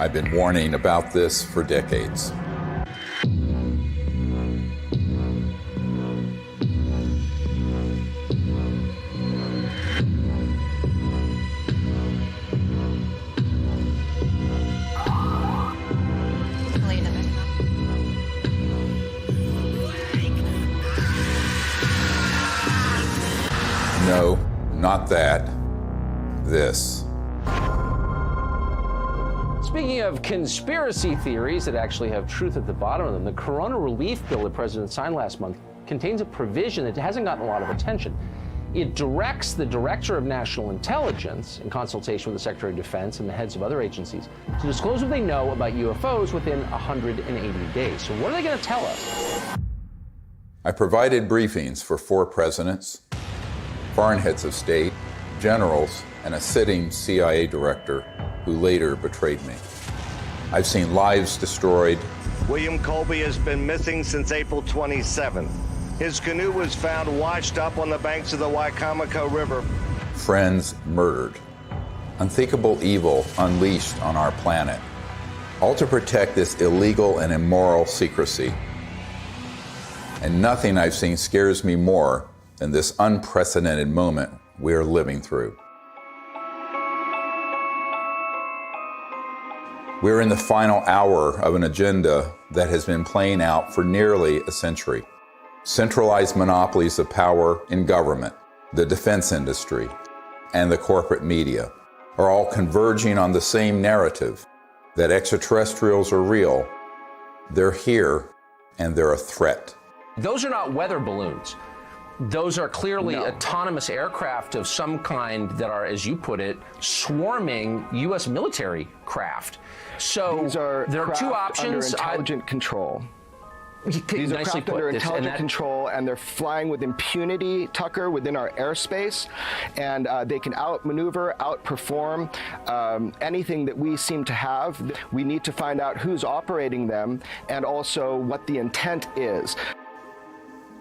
I've been warning about this for decades. No, not that. This. Speaking of conspiracy theories that actually have truth at the bottom of them, the Corona relief bill the president signed last month contains a provision that hasn't gotten a lot of attention. It directs the Director of National Intelligence, in consultation with the Secretary of Defense and the heads of other agencies, to disclose what they know about UFOs within 180 days. So what are they going to tell us? I provided briefings for 4 presidents, foreign heads of state, generals, and a sitting CIA director who later betrayed me. I've seen lives destroyed. William Colby has been missing since April 27th. His canoe was found washed up on the banks of the COSMICO River. Friends murdered. Unthinkable evil unleashed on our planet. All to protect this illegal and immoral secrecy. And nothing I've seen scares me more than this unprecedented moment we are living through. We're in the final hour of an agenda that has been playing out for nearly a century. Centralized monopolies of power in government, the defense industry, and the corporate media are all converging on the same narrative that extraterrestrials are real, they're here, and they're a threat. Those are not weather balloons. Those are clearly autonomous aircraft of some kind that are, as you put it, swarming U.S. military craft. So there are 2 options. Under intelligent control. These are craft under intelligent control, and they're flying with impunity, Tucker, within our airspace, and they can outmaneuver, outperform anything that we seem to have. We need to find out who's operating them and also what the intent is.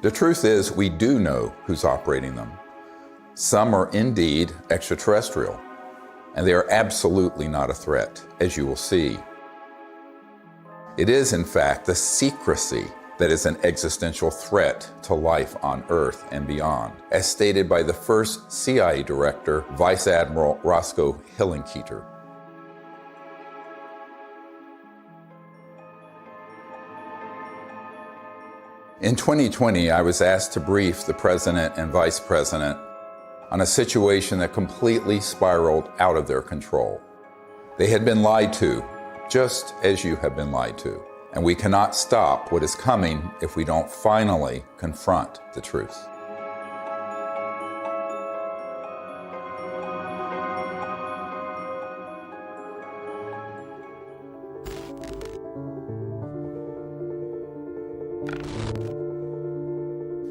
The truth is, we do know who's operating them. Some are indeed extraterrestrial, and they are absolutely not a threat, as you will see. It is, in fact, the secrecy that is an existential threat to life on Earth and beyond, as stated by the first CIA director, Vice Admiral Roscoe Hillenkoetter. In 2020, I was asked to brief the President and Vice President on a situation that completely spiraled out of their control. They had been lied to, just as you have been lied to, and we cannot stop what is coming if we don't finally confront the truth.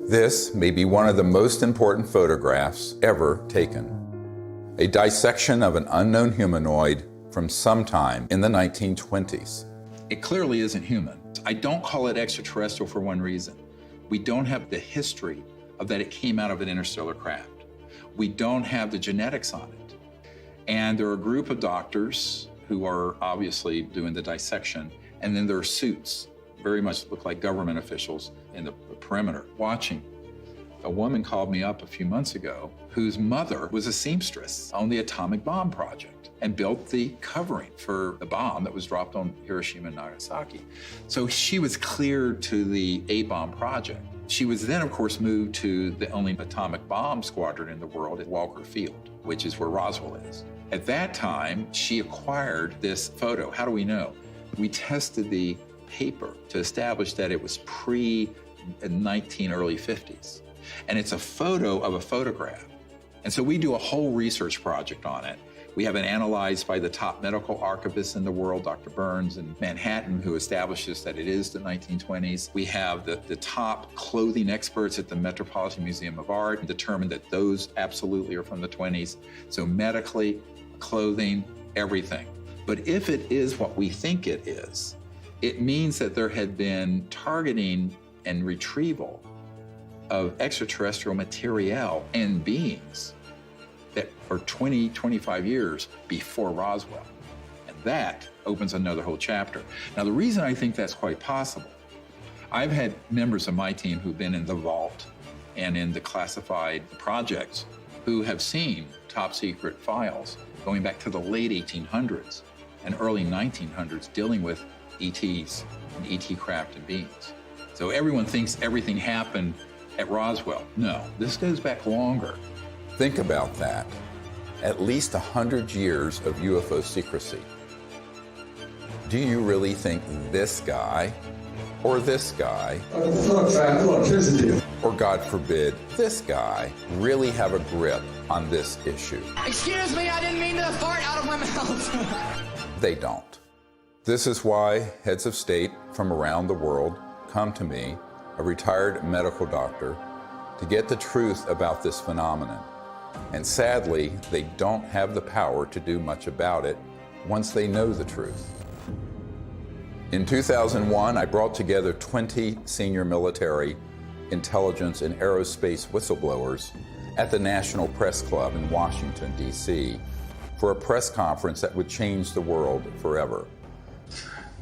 This may be one of the most important photographs ever taken. A dissection of an unknown humanoid from sometime in the 1920s. It clearly isn't human. I don't call it extraterrestrial for one reason. We don't have the history of that it came out of an interstellar craft. We don't have the genetics on it. And there are a group of doctors who are obviously doing the dissection, and then there are suits, very much look like government officials in the perimeter watching. A woman called me up a few months ago whose mother was a seamstress on the atomic bomb project and built the covering for the bomb that was dropped on Hiroshima and Nagasaki. So she was cleared to the A-bomb project. She was then, of course, moved to the only atomic bomb squadron in the world at Walker Field, which is where Roswell is. At that time, she acquired this photo. How do we know? We tested the paper to establish that it was pre-19 early 50s. And it's a photo of a photograph. And so we do a whole research project on it. We have it analyzed by the top medical archivist in the world, Dr. Burns in Manhattan, who establishes that it is the 1920s. We have the top clothing experts at the Metropolitan Museum of Art determine that those absolutely are from the 20s. So medically, clothing, everything. But if it is what we think it is, it means that there had been targeting and retrieval of extraterrestrial material and beings that are 20, 25 years before Roswell. And that opens another whole chapter. Now, the reason I think that's quite possible, I've had members of my team who've been in the vault and in the classified projects who have seen top secret files going back to the late 1800s and early 1900s dealing with ETs and ET craft and beings. So everyone thinks everything happened at Roswell. No, this goes back longer. Think about that. At least 100 years of UFO secrecy. Do you really think this guy, or this guy, or God forbid, this guy, really have a grip on this issue? Excuse me, I didn't mean to fart out of my mouth. They don't. This is why heads of state from around the world come to me, a retired medical doctor, to get the truth about this phenomenon. And sadly, they don't have the power to do much about it once they know the truth. In 2001, I brought together 20 senior military, intelligence, and aerospace whistleblowers at the National Press Club in Washington, D.C., for a press conference that would change the world forever.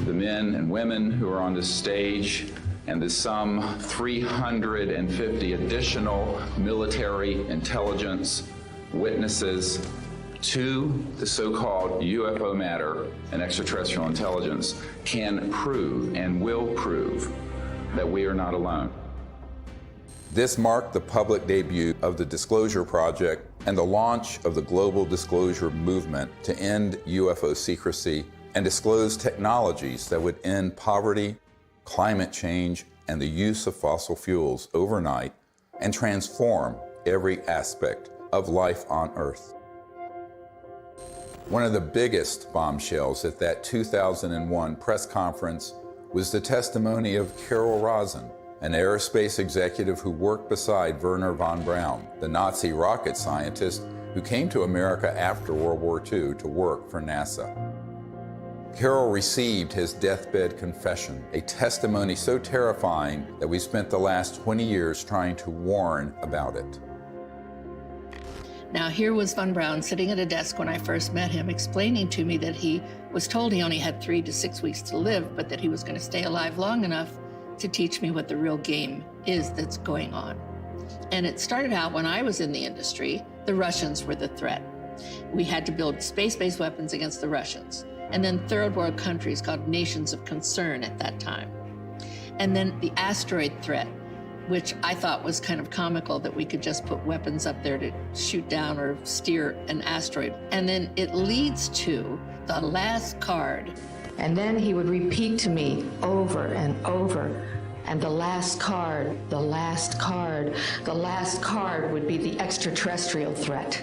The men and women who are on this stage and the some 350 additional military intelligence witnesses to the so-called UFO matter and extraterrestrial intelligence can prove and will prove that we are not alone. This marked the public debut of the Disclosure Project and the launch of the global disclosure movement to end UFO secrecy and disclose technologies that would end poverty, climate change, and the use of fossil fuels overnight and transform every aspect of life on Earth. One of the biggest bombshells at that 2001 press conference was the testimony of Carol Rosin, an aerospace executive who worked beside Wernher von Braun, the Nazi rocket scientist who came to America after World War II to work for NASA. Carol received his deathbed confession, a testimony so terrifying that we spent the last 20 years trying to warn about it. Now, here was von Braun sitting at a desk when I first met him, explaining to me that he was told he only had 3 to 6 weeks to live, but that he was going to stay alive long enough to teach me what the real game is that's going on. And it started out when I was in the industry, the Russians were the threat. We had to build space-based weapons against the Russians. And then third world countries called nations of concern at that time. And then the asteroid threat, which I thought was kind of comical that we could just put weapons up there to shoot down or steer an asteroid. And then it leads to the last card. And then he would repeat to me over and over, and the last card, the last card, the last card would be the extraterrestrial threat.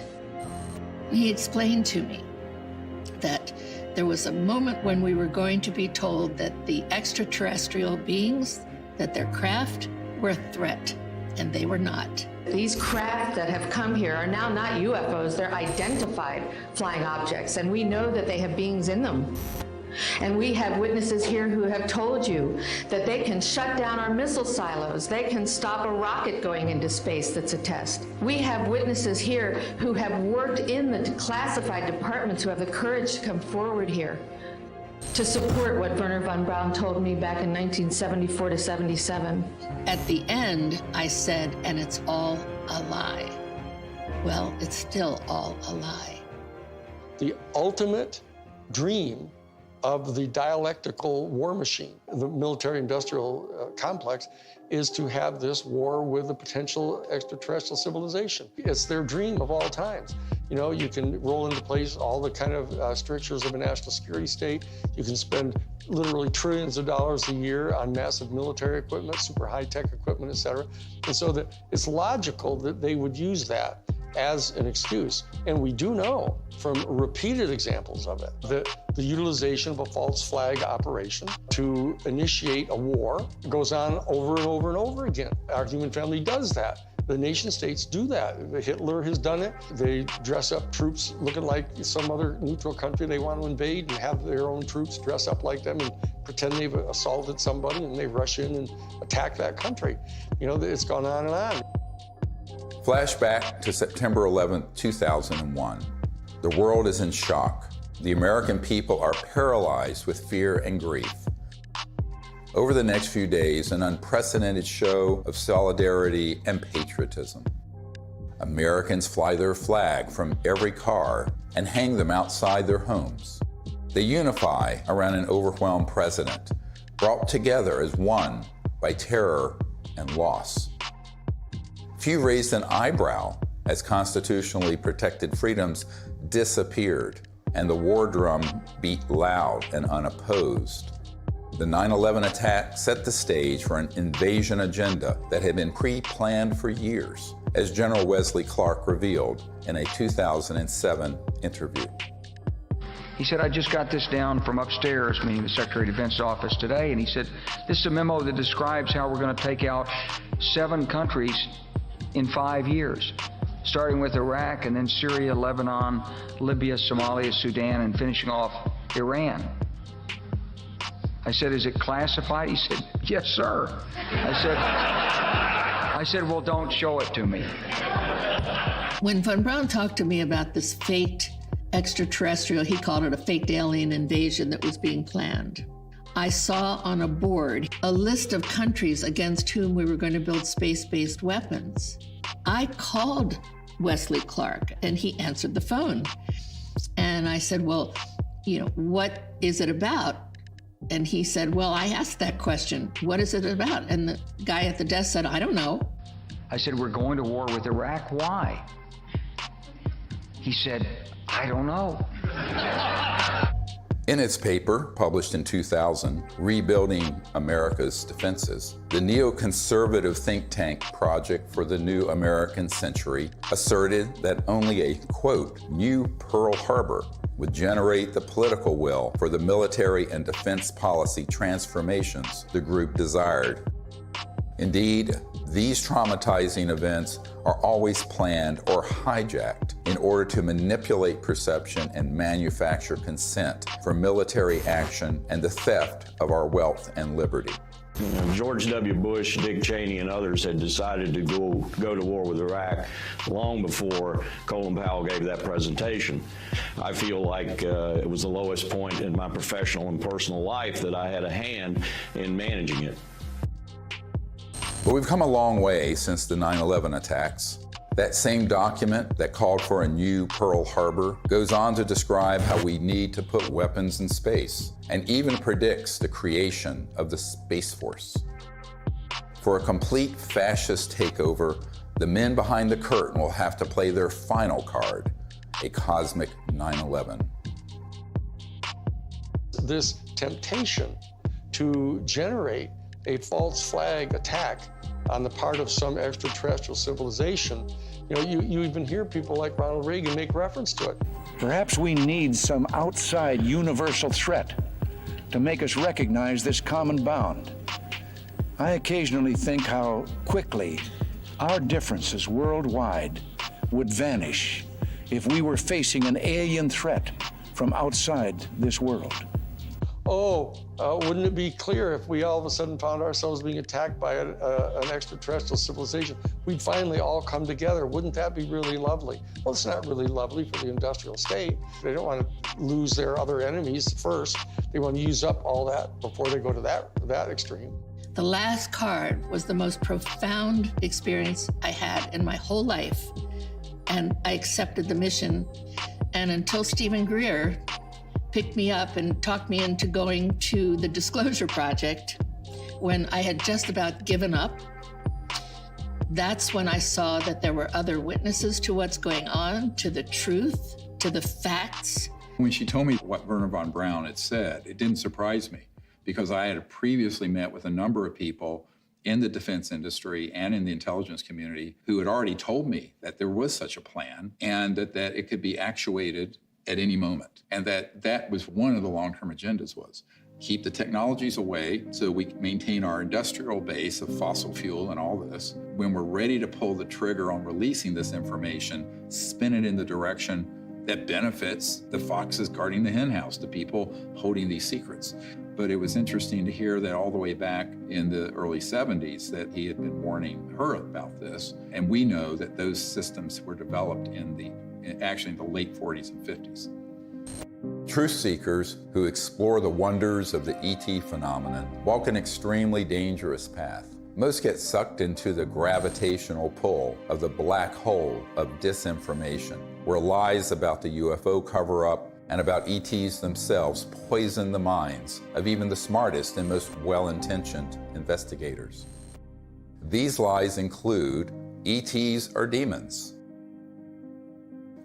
He explained to me that there was a moment when we were going to be told that the extraterrestrial beings, that their craft were a threat, and they were not. These craft that have come here are now not UFOs, they're identified flying objects, and we know that they have beings in them. And we have witnesses here who have told you that they can shut down our missile silos. They can stop a rocket going into space that's a test. We have witnesses here who have worked in the classified departments who have the courage to come forward here to support what Wernher von Braun told me back in 1974 to 77. At the end, I said, and it's all a lie. Well, it's still all a lie. The ultimate dream of the dialectical war machine, the military-industrial complex, is to have this war with a potential extraterrestrial civilization. It's their dream of all times. You know, you can roll into place all the kind of strictures of a national security state. You can spend literally trillions of dollars a year on massive military equipment, super high-tech equipment, et cetera. And so that it's logical that they would use that as an excuse. And we do know from repeated examples of it that the utilization of a false flag operation to initiate a war goes on over and over and over again. Our human family does that. The nation states do that. Hitler has done it. They dress up troops looking like some other neutral country they want to invade and have their own troops dress up like them and pretend they've assaulted somebody, and they rush in and attack that country. You know, it's gone on and on. Flashback to September 11, 2001. The world is in shock. The American people are paralyzed with fear and grief. Over the next few days, an unprecedented show of solidarity and patriotism. Americans fly their flag from every car and hang them outside their homes. They unify around an overwhelmed president, brought together as one by terror and loss. Few raised an eyebrow as constitutionally protected freedoms disappeared and the war drum beat loud and unopposed. The 9/11 attack set the stage for an invasion agenda that had been pre-planned for years, as General Wesley Clark revealed in a 2007 interview. He said, I just got this down from upstairs, meaning the Secretary of Defense's office today, and he said, this is a memo that describes how we're going to take out 7 countries in 5 years, starting with Iraq and then Syria, Lebanon, Libya, Somalia, Sudan, and finishing off Iran. I said, is it classified? He said, yes, sir. I said, well, don't show it to me. When Von Braun talked to me about this faked extraterrestrial, he called it a faked alien invasion that was being planned, I saw on a board a list of countries against whom we were going to build space-based weapons. I called Wesley Clark and he answered the phone. And I said, well, what is it about? And he said, well, I asked that question. What is it about? And the guy at the desk said, I don't know. I said, we're going to war with Iraq. Why? He said, I don't know. In its paper, published in 2000, Rebuilding America's Defenses, the neoconservative think tank Project for the New American Century asserted that only a, quote, new Pearl Harbor would generate the political will for the military and defense policy transformations the group desired. Indeed, these traumatizing events are always planned or hijacked in order to manipulate perception and manufacture consent for military action and the theft of our wealth and liberty. George W. Bush, Dick Cheney, and others had decided to go to war with Iraq long before Colin Powell gave that presentation. I feel like it was the lowest point in my professional and personal life that I had a hand in managing it. But we've come a long way since the 9/11 attacks. That same document that called for a new Pearl Harbor goes on to describe how we need to put weapons in space, and even predicts the creation of the Space Force. For a complete fascist takeover, the men behind the curtain will have to play their final card, a cosmic 9/11. This temptation to generate a false flag attack on the part of some extraterrestrial civilization, you even hear people like Ronald Reagan make reference to it. Perhaps we need some outside universal threat to make us recognize this common bound. I occasionally think how quickly our differences worldwide would vanish if we were facing an alien threat from outside this world. Wouldn't it be clear if we all of a sudden found ourselves being attacked by an extraterrestrial civilization? We'd finally all come together. Wouldn't that be really lovely? Well, it's not really lovely for the industrial state. They don't want to lose their other enemies first. They want to use up all that before they go to that extreme. The last card was the most profound experience I had in my whole life. And I accepted the mission. And until Stephen Greer picked me up and talked me into going to the Disclosure Project, when I had just about given up, that's when I saw that there were other witnesses to what's going on, to the truth, to the facts. When she told me what Wernher von Braun had said, it didn't surprise me, because I had previously met with a number of people in the defense industry and in the intelligence community who had already told me that there was such a plan and that it could be actuated at any moment. And that was one of the long-term agendas, was keep the technologies away so we maintain our industrial base of fossil fuel and all this. When we're ready to pull the trigger on releasing this information, spin it in the direction that benefits the foxes guarding the henhouse, the people holding these secrets. But it was interesting to hear that all the way back in the early 70s that he had been warning her about this. And we know that those systems were developed actually in the late 40s and 50s. Truth seekers who explore the wonders of the ET phenomenon walk an extremely dangerous path. Most get sucked into the gravitational pull of the black hole of disinformation, where lies about the UFO cover-up and about ETs themselves poison the minds of even the smartest and most well-intentioned investigators. These lies include ETs are demons.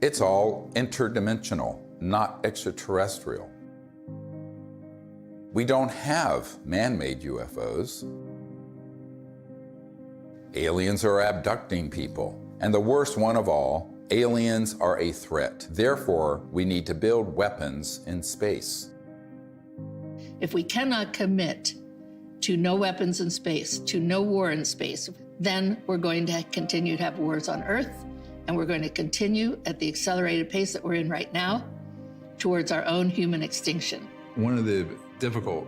It's all interdimensional, not extraterrestrial. We don't have man-made UFOs. Aliens are abducting people. And the worst one of all, aliens are a threat. Therefore, we need to build weapons in space. If we cannot commit to no weapons in space, to no war in space, then we're going to continue to have wars on Earth, and we're going to continue at the accelerated pace that we're in right now towards our own human extinction. One of the difficult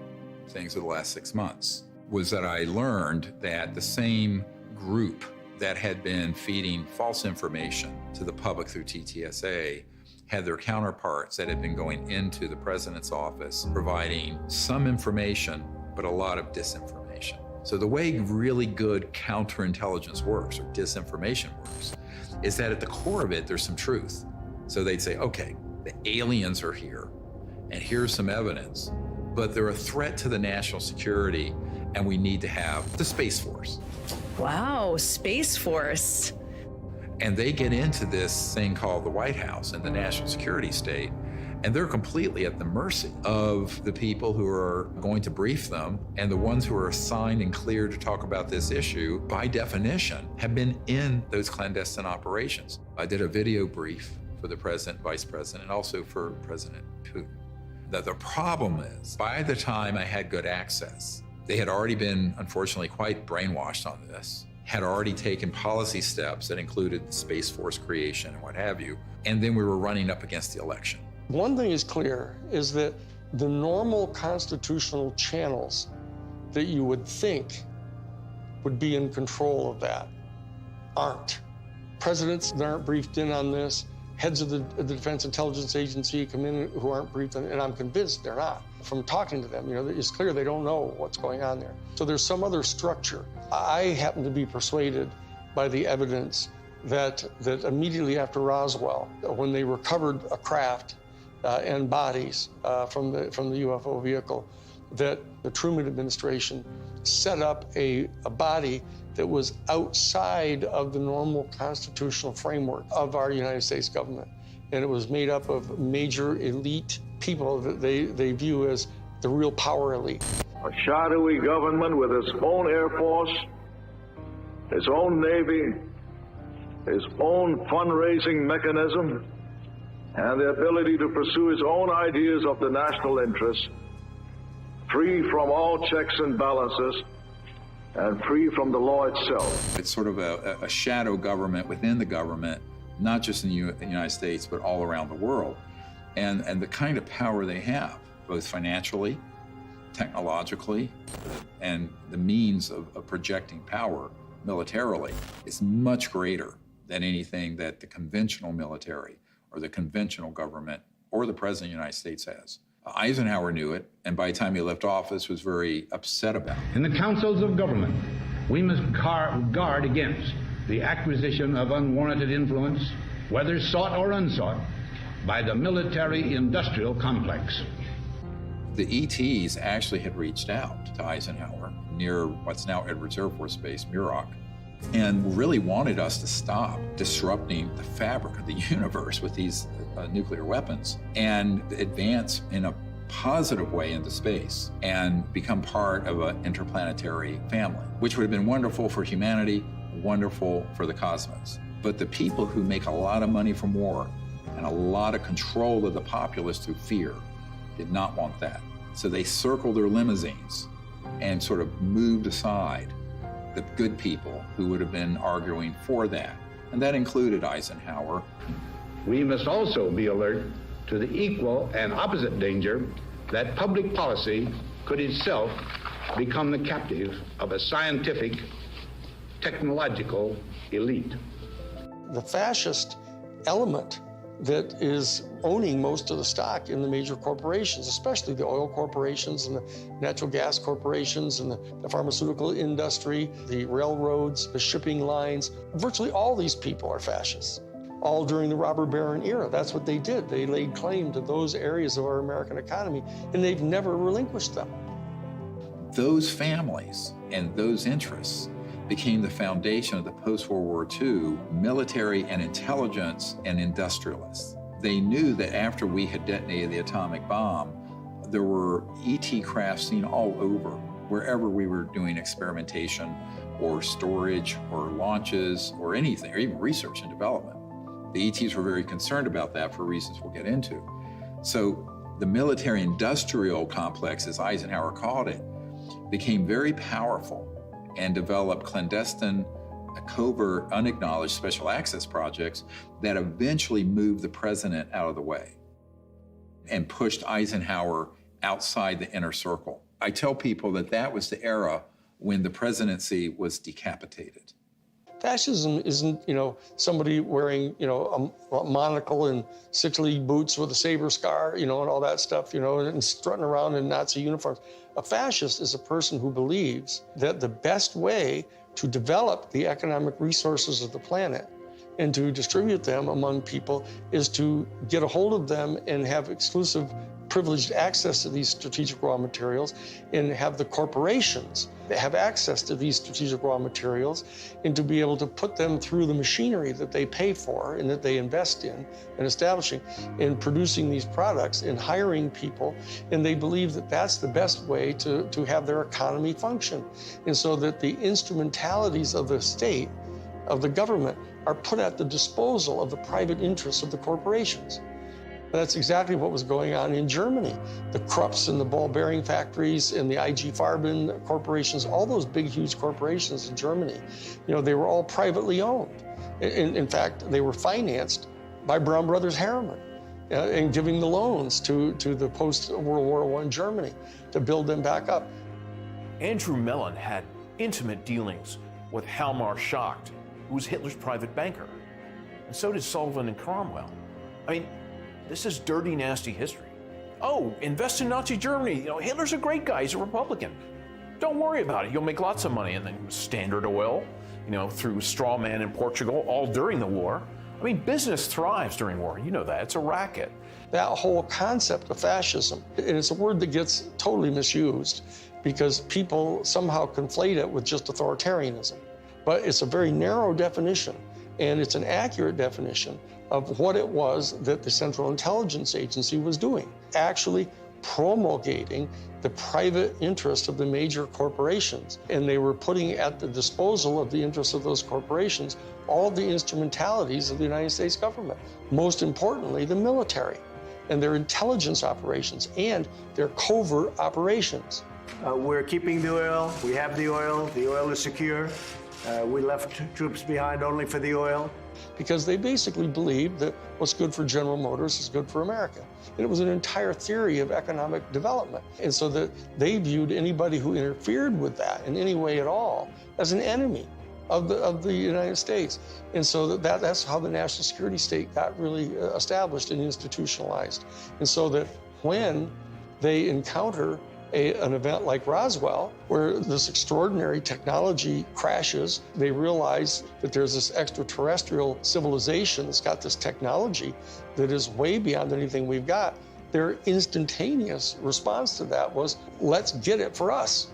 things of the last 6 months was that I learned that the same group that had been feeding false information to the public through TTSA had their counterparts that had been going into the president's office providing some information, but a lot of disinformation. So the way really good counterintelligence works, or disinformation works, is that at the core of it, there's some truth. So they'd say, okay, the aliens are here, and here's some evidence, but they're a threat to the national security, and we need to have the Space Force. Wow, Space Force. And they get into this thing called the White House and the national security state, and they're completely at the mercy of the people who are going to brief them, and the ones who are assigned and cleared to talk about this issue, by definition, have been in those clandestine operations. I did a video brief for the president, vice president, and also for President Putin. That the problem is, by the time I had good access, they had already been, unfortunately, quite brainwashed on this, had already taken policy steps that included the Space Force creation and what have you, and then we were running up against the election. One thing is clear, is that the normal constitutional channels that you would think would be in control of that aren't. Presidents that aren't briefed in on this, heads of the Defense Intelligence Agency come in who aren't briefed, and I'm convinced they're not. From talking to them, it's clear they don't know what's going on there. So there's some other structure. I happen to be persuaded by the evidence that immediately after Roswell, when they recovered a craft and bodies from the UFO vehicle, that the Truman administration set up a body that was outside of the normal constitutional framework of our United States government. And it was made up of major elite people that they view as the real power elite. A shadowy government with its own Air Force, its own Navy, its own fundraising mechanism, and the ability to pursue its own ideas of the national interest, free from all checks and balances, and free from the law itself. It's sort of a shadow government within the government, not just in the United States, but all around the world. And the kind of power they have, both financially, technologically, and the means of projecting power militarily, is much greater than anything that the conventional military or the conventional government or the President of the United States has. Eisenhower knew it, and by the time he left office was very upset about it. In the councils of government, we must guard against the acquisition of unwarranted influence, whether sought or unsought, by the military-industrial complex. The ETs actually had reached out to Eisenhower near what's now Edwards Air Force Base, Muroc, and really wanted us to stop disrupting the fabric of the universe with these nuclear weapons and advance in a positive way into space and become part of an interplanetary family, which would have been wonderful for humanity, wonderful for the cosmos. But the people who make a lot of money from war and a lot of control of the populace through fear did not want that. So they circled their limousines and sort of moved aside the good people who would have been arguing for that. And that included Eisenhower. We must also be alert to the equal and opposite danger that public policy could itself become the captive of a scientific, technological elite. The fascist element that is owning most of the stock in the major corporations, especially the oil corporations and the natural gas corporations and the pharmaceutical industry, the railroads, the shipping lines. Virtually all these people are fascists, all during the robber baron era. That's what they did. They laid claim to those areas of our American economy, and they've never relinquished them. Those families and those interests became the foundation of the post-World War II military and intelligence and industrialists. They knew that after we had detonated the atomic bomb, there were ET crafts seen all over, wherever we were doing experimentation or storage or launches or anything, or even research and development. The ETs were very concerned about that for reasons we'll get into. So the military-industrial complex, as Eisenhower called it, became very powerful and developed clandestine, covert, unacknowledged special access projects that eventually moved the president out of the way and pushed Eisenhower outside the inner circle. I tell people that that was the era when the presidency was decapitated. Fascism isn't, somebody wearing, a monocle and 6-league boots with a saber scar, and all that stuff, and strutting around in Nazi uniforms. A fascist is a person who believes that the best way to develop the economic resources of the planet and to distribute them among people is to get a hold of them and have exclusive privileged access to these strategic raw materials, and have the corporations that have access to these strategic raw materials, and to be able to put them through the machinery that they pay for and that they invest in and establishing and producing these products and hiring people. And they believe that that's the best way to have their economy function. And so that the instrumentalities of the state, of the government, are put at the disposal of the private interests of the corporations. And that's exactly what was going on in Germany. The Krupps and the ball bearing factories and the IG Farben corporations, all those big, huge corporations in Germany, they were all privately owned. In fact, they were financed by Brown Brothers Harriman and giving the loans to the post-World War I Germany to build them back up. Andrew Mellon had intimate dealings with Hjalmar Schacht, who was Hitler's private banker. And so did Sullivan and Cromwell. This is dirty, nasty history. Oh, invest in Nazi Germany. Hitler's a great guy. He's a Republican. Don't worry about it. You'll make lots of money. And then Standard Oil, through straw man in Portugal, all during the war. Business thrives during war. You know that. It's a racket. That whole concept of fascism, and it's a word that gets totally misused because people somehow conflate it with just authoritarianism. But it's a very narrow definition, and it's an accurate definition of what it was that the Central Intelligence Agency was doing, actually promulgating the private interest of the major corporations. And they were putting at the disposal of the interests of those corporations all the instrumentalities of the United States government, most importantly, the military and their intelligence operations and their covert operations. We're keeping the oil. We have the oil. The oil is secure. We left troops behind only for the oil. Because they basically believed that what's good for General Motors is good for America. And it was an entire theory of economic development. And so that they viewed anybody who interfered with that in any way at all as an enemy of the United States. And so that's how the national security state got really established and institutionalized. And so that when they encounter an event like Roswell, where this extraordinary technology crashes, they realize that there's this extraterrestrial civilization that's got this technology that is way beyond anything we've got. Their instantaneous response to that was, let's get it for us.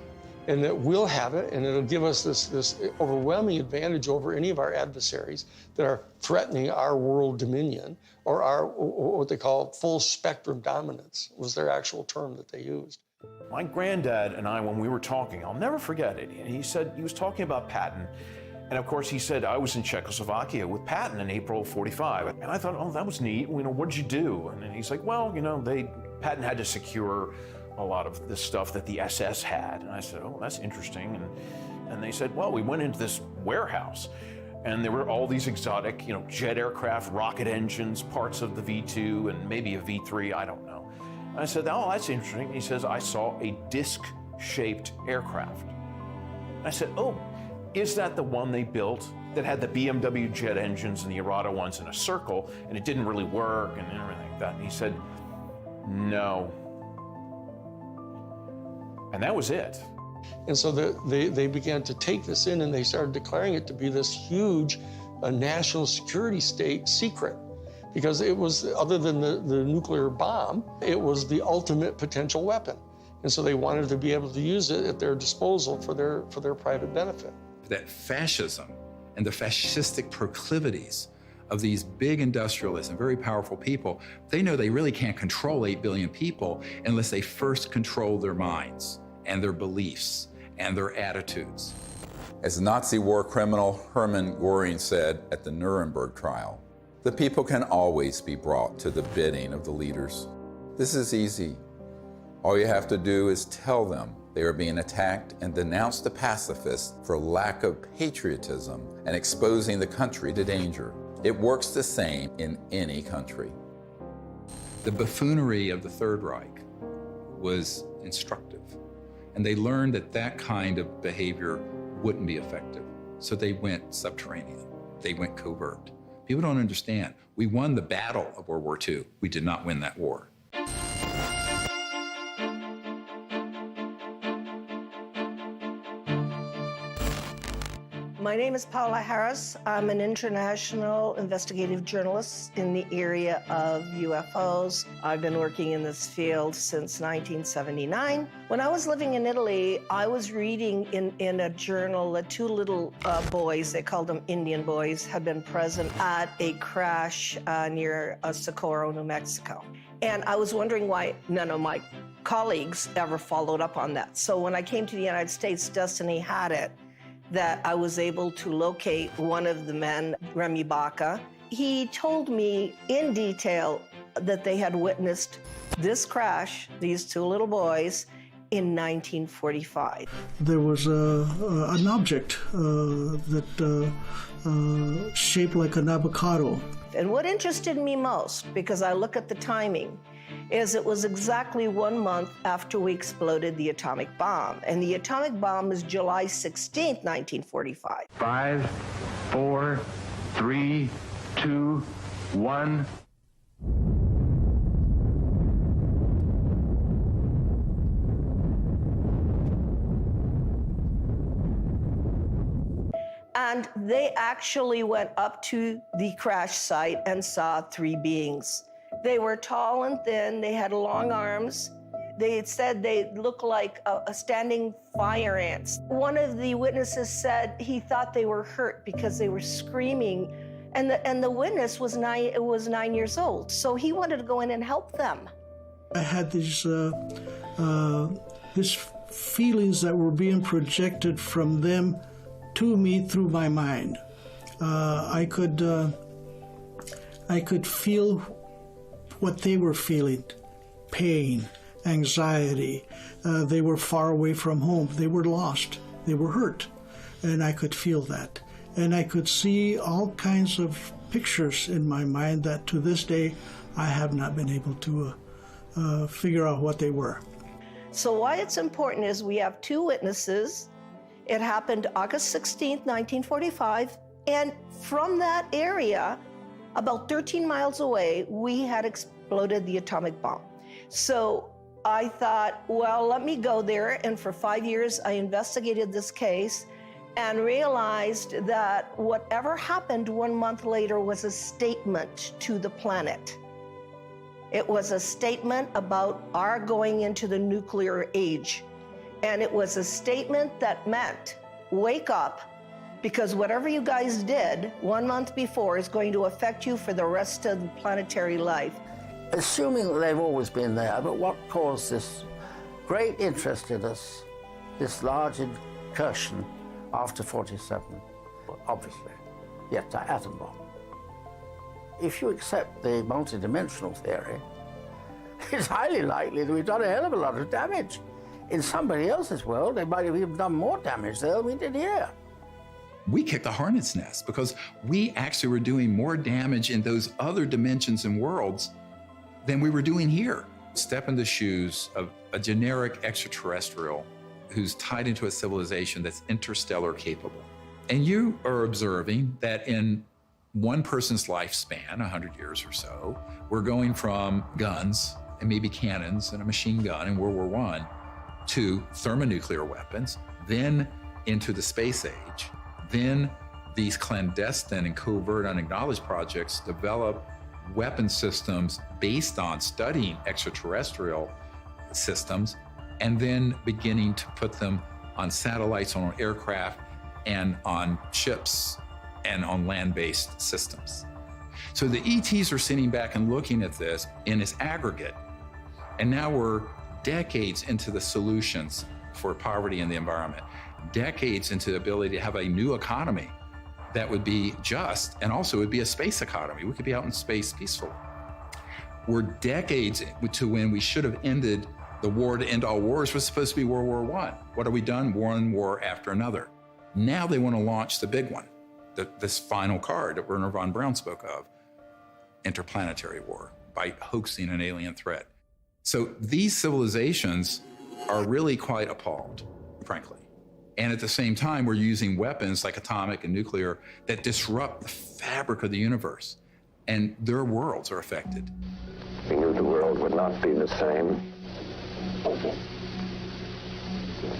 And that we'll have it, and it'll give us this overwhelming advantage over any of our adversaries that are threatening our world dominion, or our, what they call full spectrum dominance, was their actual term that they used. My granddad and I, when we were talking, I'll never forget it. And he said, he was talking about Patton. And of course, he said, I was in Czechoslovakia with Patton in April of '45. And I thought, oh, that was neat. What did you do? And then he's like, well, Patton had to secure a lot of the stuff that the SS had. And I said, oh, that's interesting. And they said, well, we went into this warehouse and there were all these exotic, jet aircraft, rocket engines, parts of the V-2 and maybe a V-3, I don't know. And I said, oh, that's interesting. And he says, I saw a disc-shaped aircraft. And I said, oh, is that the one they built that had the BMW jet engines and the errata ones in a circle, and it didn't really work and everything like that. And he said, no. And that was it. And so they began to take this in, and they started declaring it to be this huge national security state secret, because it was, other than the nuclear bomb, it was the ultimate potential weapon. And so they wanted to be able to use it at their disposal for their private benefit. That fascism and the fascistic proclivities of these big industrialists and very powerful people, they know they really can't control 8 billion people unless they first control their minds and their beliefs and their attitudes. As Nazi war criminal Hermann Göring said at the Nuremberg trial, the people can always be brought to the bidding of the leaders. This is easy. All you have to do is tell them they are being attacked and denounce the pacifists for lack of patriotism and exposing the country to danger. It works the same in any country. The buffoonery of the Third Reich was instructive, and they learned that that kind of behavior wouldn't be effective. So they went subterranean. They went covert. People don't understand. We won the battle of World War II. We did not win that war. My name is Paula Harris. I'm an international investigative journalist in the area of UFOs. I've been working in this field since 1979. When I was living in Italy, I was reading in a journal that two little boys, they called them Indian boys, had been present at a crash near Socorro, New Mexico. And I was wondering why none of my colleagues ever followed up on that. So when I came to the United States, Destiny had it, that I was able to locate one of the men, Remy Baca. He told me in detail that they had witnessed this crash, these two little boys, in 1945. There was an object that shaped like an avocado. And what interested me most, because I look at the timing, is it was exactly 1 month after we exploded the atomic bomb. And the atomic bomb is July 16th, 1945. 5, 4, 3, 2, 1. And they actually went up to the crash site and saw 3 beings. They were tall and thin, they had long arms. They said they looked like a standing fire ants. One of the witnesses said he thought they were hurt because they were screaming, and the witness was 9 years old, so he wanted to go in and help them. I had these feelings that were being projected from them to me through my mind. I could feel what they were feeling, pain, anxiety. They were far away from home. They were lost. They were hurt. And I could feel that. And I could see all kinds of pictures in my mind that to this day I have not been able to figure out what they were. So why it's important is we have 2 witnesses. It happened August 16th, 1945. And from that area, about 13 miles away, we had exploded the atomic bomb. So I thought, well, let me go there. And for 5 years, I investigated this case and realized that whatever happened 1 month later was a statement to the planet. It was a statement about our going into the nuclear age. And it was a statement that meant, wake up, because whatever you guys did 1 month before is going to affect you for the rest of the planetary life. Assuming that they've always been there, but what caused this great interest in us, this large incursion after 47? Obviously, yes, the atom bomb. If you accept the multidimensional theory, it's highly likely that we've done a hell of a lot of damage. In somebody else's world, they might have even done more damage there than we did here. We kicked the hornet's nest because we actually were doing more damage in those other dimensions and worlds than we were doing here. Step in the shoes of a generic extraterrestrial who's tied into a civilization that's interstellar capable. And you are observing that in one person's lifespan, 100 years or so, we're going from guns and maybe cannons and a machine gun in World War I to thermonuclear weapons, then into the space age, then these clandestine and covert unacknowledged projects develop weapon systems based on studying extraterrestrial systems, and then beginning to put them on satellites, on aircraft, and on ships, and on land-based systems. So the ETs are sitting back and looking at this in its aggregate, and now we're decades into the solutions for poverty in the environment, decades into the ability to have a new economy that would be just, and also would be a space economy. We could be out in space peacefully. We're decades to when we should have ended the war to end all wars was supposed to be World War I. What have we done? One war after another. Now they want to launch the big one, this final card that Wernher von Braun spoke of, interplanetary war, by hoaxing an alien threat. So these civilizations are really quite appalled, frankly. And at the same time, we're using weapons like atomic and nuclear that disrupt the fabric of the universe, and their worlds are affected. We knew the world would not be the same.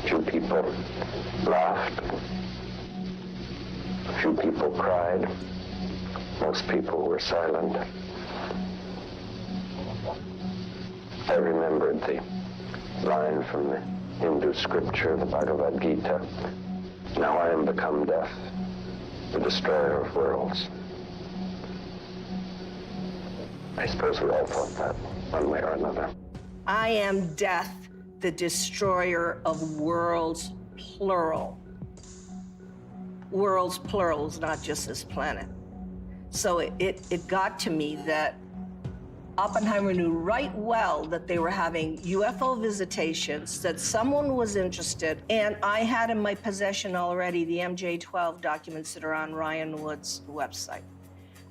Few people laughed. Few people cried. Most people were silent. I remembered the line from the Hindu scripture, the Bhagavad Gita. Now I am become death, the destroyer of worlds. I suppose we all thought that, one way or another. I am death, the destroyer of worlds, plural. Worlds, plurals, not just this planet. So it got to me that Oppenheimer knew right well that they were having UFO visitations, that someone was interested, and I had in my possession already the MJ-12 documents that are on Ryan Wood's website.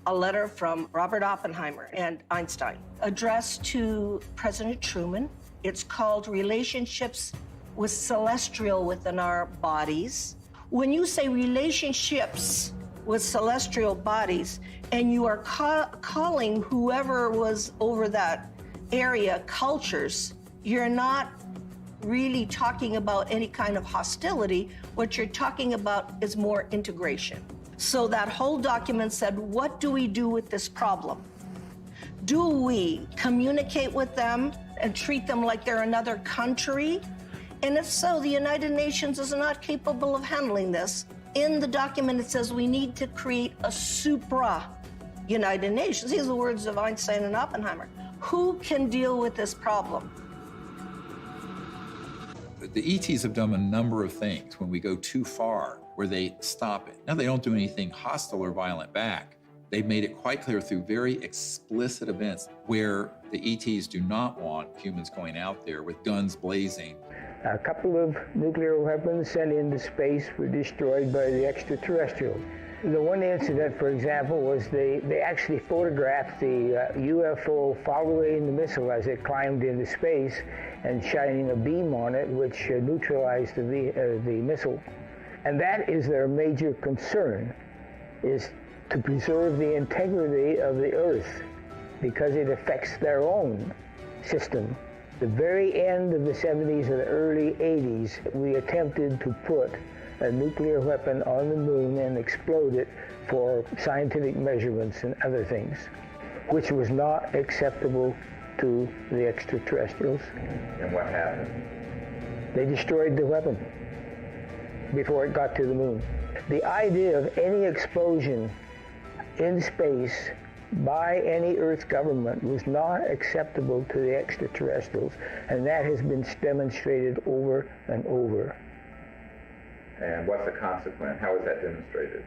A letter from Robert Oppenheimer and Einstein addressed to President Truman. It's called Relationships with Celestial Within Our Bodies. When you say relationships with celestial bodies, and you are calling whoever was over that area cultures, you're not really talking about any kind of hostility. What you're talking about is more integration. So that whole document said, what do we do with this problem? Do we communicate with them and treat them like they're another country? And if so, the United Nations is not capable of handling this. In the document, it says we need to create a supra-United Nations. These are the words of Einstein and Oppenheimer. Who can deal with this problem? The ETs have done a number of things when we go too far, where they stop it. Now, they don't do anything hostile or violent back. They've made it quite clear through very explicit events where the ETs do not want humans going out there with guns blazing. A couple of nuclear weapons sent into space were destroyed by the extraterrestrials. The one incident, for example, was they actually photographed the UFO following the missile as it climbed into space and shining a beam on it, which neutralized the missile. And that is their major concern, is to preserve the integrity of the Earth, because it affects their own system. The very end of the 70s and the early 80s, we attempted to put a nuclear weapon on the moon and explode it for scientific measurements and other things, which was not acceptable to the extraterrestrials. And what happened? They destroyed the weapon before it got to the moon. The idea of any explosion in space by any Earth government was not acceptable to the extraterrestrials, and that has been demonstrated over and over. And what's the consequence? How is that demonstrated?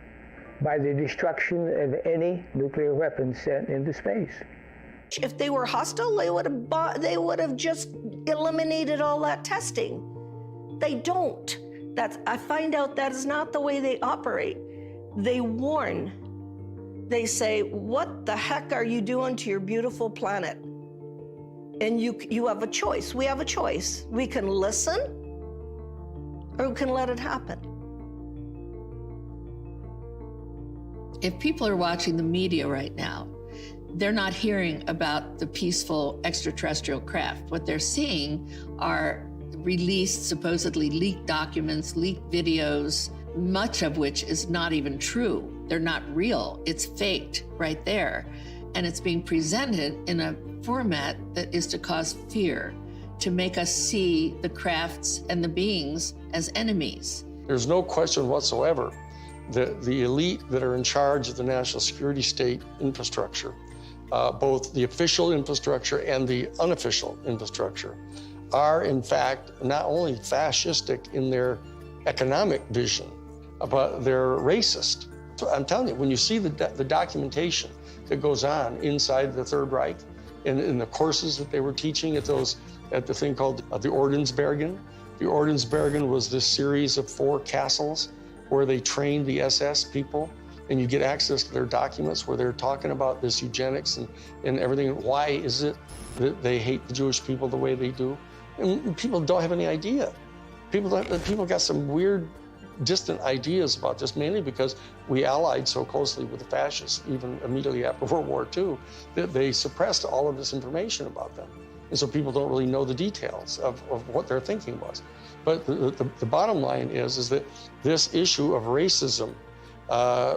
By the destruction of any nuclear weapons sent into space. If they were hostile, they would have just eliminated all that testing. They don't. I find out that is not the way they operate. They warn. They say, what the heck are you doing to your beautiful planet? And you have a choice. We have a choice. We can listen, or we can let it happen. If people are watching the media right now, they're not hearing about the peaceful extraterrestrial craft. What they're seeing are released, supposedly leaked documents, leaked videos, much of which is not even true. They're not real. It's faked right there. And it's being presented in a format that is to cause fear, to make us see the crafts and the beings as enemies. There's no question whatsoever that the elite that are in charge of the national security state infrastructure, both the official infrastructure and the unofficial infrastructure, are in fact not only fascistic in their economic vision, but they're racist. So I'm telling you, when you see the documentation that goes on inside the Third Reich, in the courses that they were teaching at the thing called the Ordensbergen. The Ordensbergen was this series of 4 castles where they trained the SS people, and you get access to their documents where they're talking about this eugenics and everything. Why is it that they hate the Jewish people the way they do? And people don't have any idea. People got some weird, distant ideas about this, mainly because we allied so closely with the fascists, even immediately after World War II, that they suppressed all of this information about them. And so people don't really know the details of what their thinking was. But the bottom line is that this issue of racism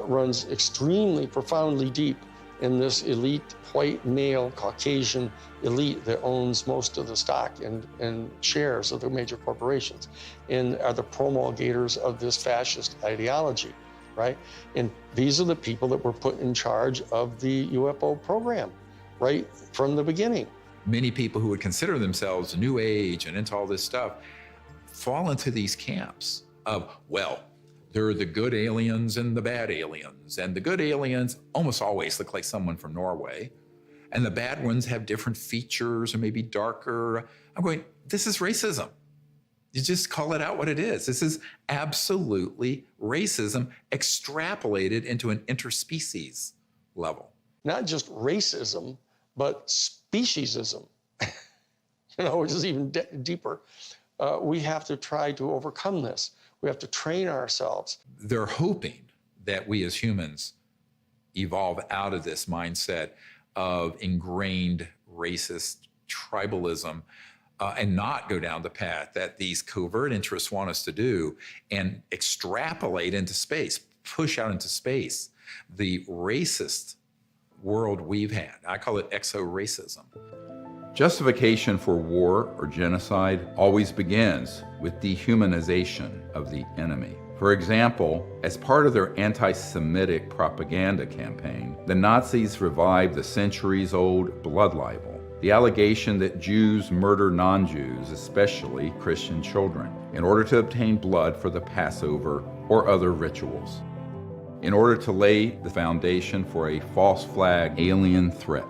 runs extremely profoundly deep in this elite, white, male, Caucasian elite that owns most of the stock and shares of the major corporations and are the promulgators of this fascist ideology, right? And these are the people that were put in charge of the UFO program, right from the beginning. Many people who would consider themselves New Age and into all this stuff fall into these camps of, well, there are the good aliens and the bad aliens. And the good aliens almost always look like someone from Norway. And the bad ones have different features or maybe darker. I'm going, this is racism. You just call it out what it is. This is absolutely racism extrapolated into an interspecies level. Not just racism, but speciesism, which is even deeper. We have to try to overcome this. We have to train ourselves. They're hoping that we as humans evolve out of this mindset of ingrained racist tribalism and not go down the path that these covert interests want us to do and extrapolate into space, push out into space the racist world we've had. I call it exo-racism. Justification for war or genocide always begins with dehumanization of the enemy. For example, as part of their anti-Semitic propaganda campaign, the Nazis revived the centuries-old blood libel, the allegation that Jews murder non-Jews, especially Christian children, in order to obtain blood for the Passover or other rituals, in order to lay the foundation for a false flag alien threat.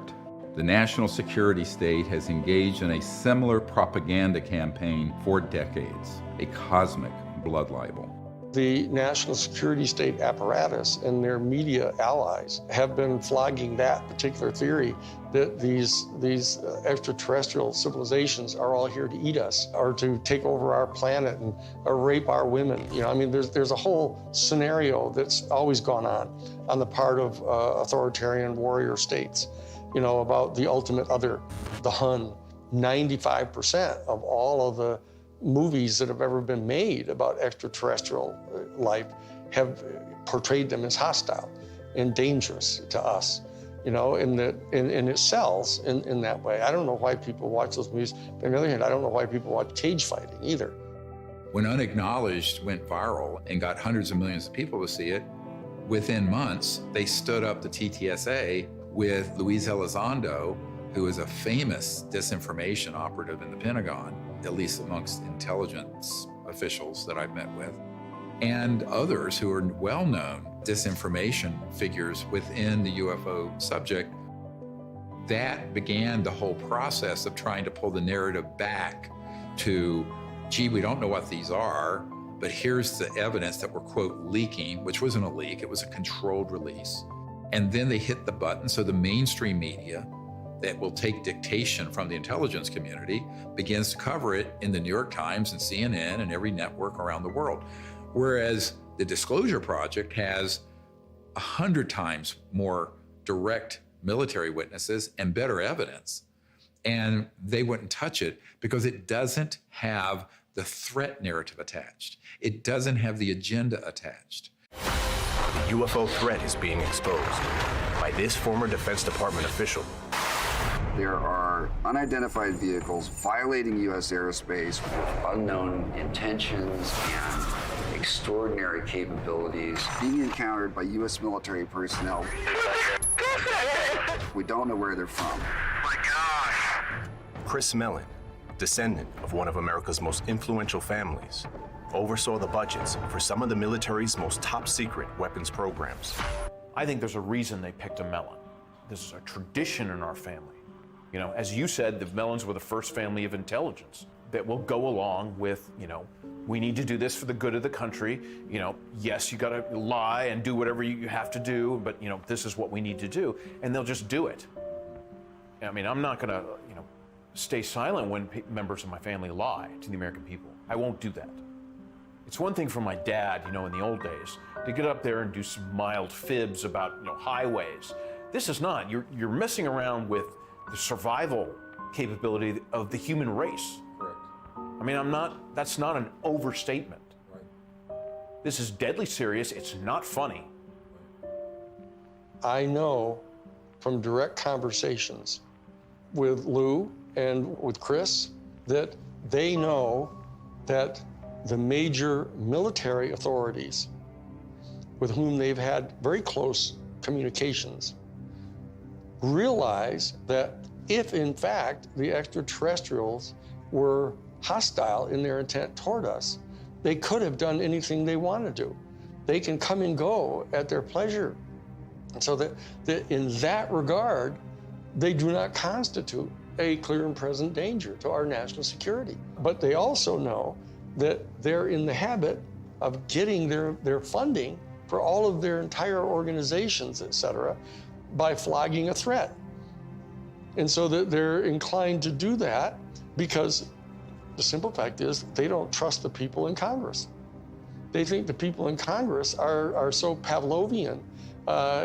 The national security state has engaged in a similar propaganda campaign for decades, a cosmic blood libel. The national security state apparatus and their media allies have been flogging that particular theory that these extraterrestrial civilizations are all here to eat us or to take over our planet and rape our women. There's a whole scenario that's always gone on the part of authoritarian warrior states, about the ultimate other, the Hun. 95% of all of the movies that have ever been made about extraterrestrial life have portrayed them as hostile and dangerous to us, and it sells in that way. I don't know why people watch those movies. But on the other hand, I don't know why people watch cage fighting either. When Unacknowledged went viral and got hundreds of millions of people to see it, within months, they stood up the TTSA with Luis Elizondo, who is a famous disinformation operative in the Pentagon, at least amongst intelligence officials that I've met with, and others who are well-known disinformation figures within the UFO subject. That began the whole process of trying to pull the narrative back to, gee, we don't know what these are, but here's the evidence that we're, quote, leaking, which wasn't a leak, it was a controlled release. And then they hit the button, so the mainstream media that will take dictation from the intelligence community begins to cover it in the New York Times and CNN and every network around the world. Whereas the Disclosure Project has 100 times more direct military witnesses and better evidence. And they wouldn't touch it because it doesn't have the threat narrative attached. It doesn't have the agenda attached. The UFO threat is being exposed by this former Defense Department official. There are unidentified vehicles violating U.S. airspace with unknown intentions and extraordinary capabilities being encountered by U.S. military personnel. We don't know where they're from. Chris Mellon, descendant of one of America's most influential families, oversaw the budgets for some of the military's most top-secret weapons programs. I think there's a reason they picked a Mellon. This is a tradition in our family. You know, as you said, the Mellons were the first family of intelligence that will go along with, you know, we need to do this for the good of the country. You know, yes, you gotta lie and do whatever you have to do, but, you know, this is what we need to do. And they'll just do it. I mean, I'm not gonna, you know, stay silent when members of my family lie to the American people. I won't do that. It's one thing for my dad, you know, in the old days, to get up there and do some mild fibs about, you know, highways. This is not. You're messing around with the survival capability of the human race. Correct. I mean, that's not an overstatement. Right. This is deadly serious. It's not funny. I know from direct conversations with Lou and with Chris that they know that the major military authorities with whom they've had very close communications realize that if in fact the extraterrestrials were hostile in their intent toward us, they could have done anything they want to do. They can come and go at their pleasure. And so that in that regard, they do not constitute a clear and present danger to our national security. But they also know that they're in the habit of getting their funding for all of their entire organizations, et cetera, by flogging a threat. And so that they're inclined to do that because the simple fact is they don't trust the people in Congress. They think the people in Congress are so Pavlovian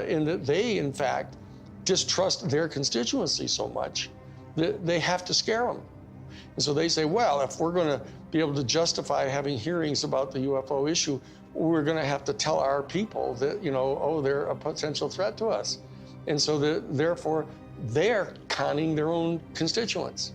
in that they, in fact, distrust their constituency so much that they have to scare them. And so they say, well, if we're going to be able to justify having hearings about the UFO issue, we're going to have to tell our people that, you know, oh, they're a potential threat to us. And so therefore, they're conning their own constituents.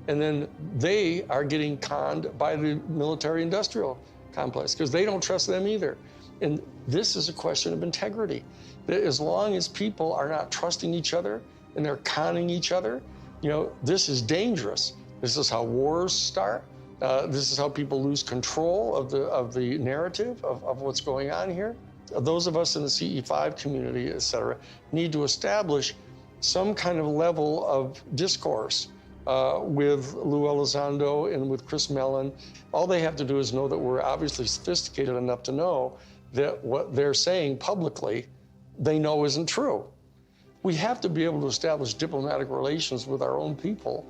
And then they are getting conned by the military-industrial complex because they don't trust them either. And this is a question of integrity. That as long as people are not trusting each other and they're conning each other, you know, this is dangerous. This is how wars start. This is how people lose control of the narrative of what's going on here. Those of us in the CE5 community, et cetera, need to establish some kind of level of discourse with Lou Elizondo and with Chris Mellon. All they have to do is know that we're obviously sophisticated enough to know that what they're saying publicly, they know isn't true. We have to be able to establish diplomatic relations with our own people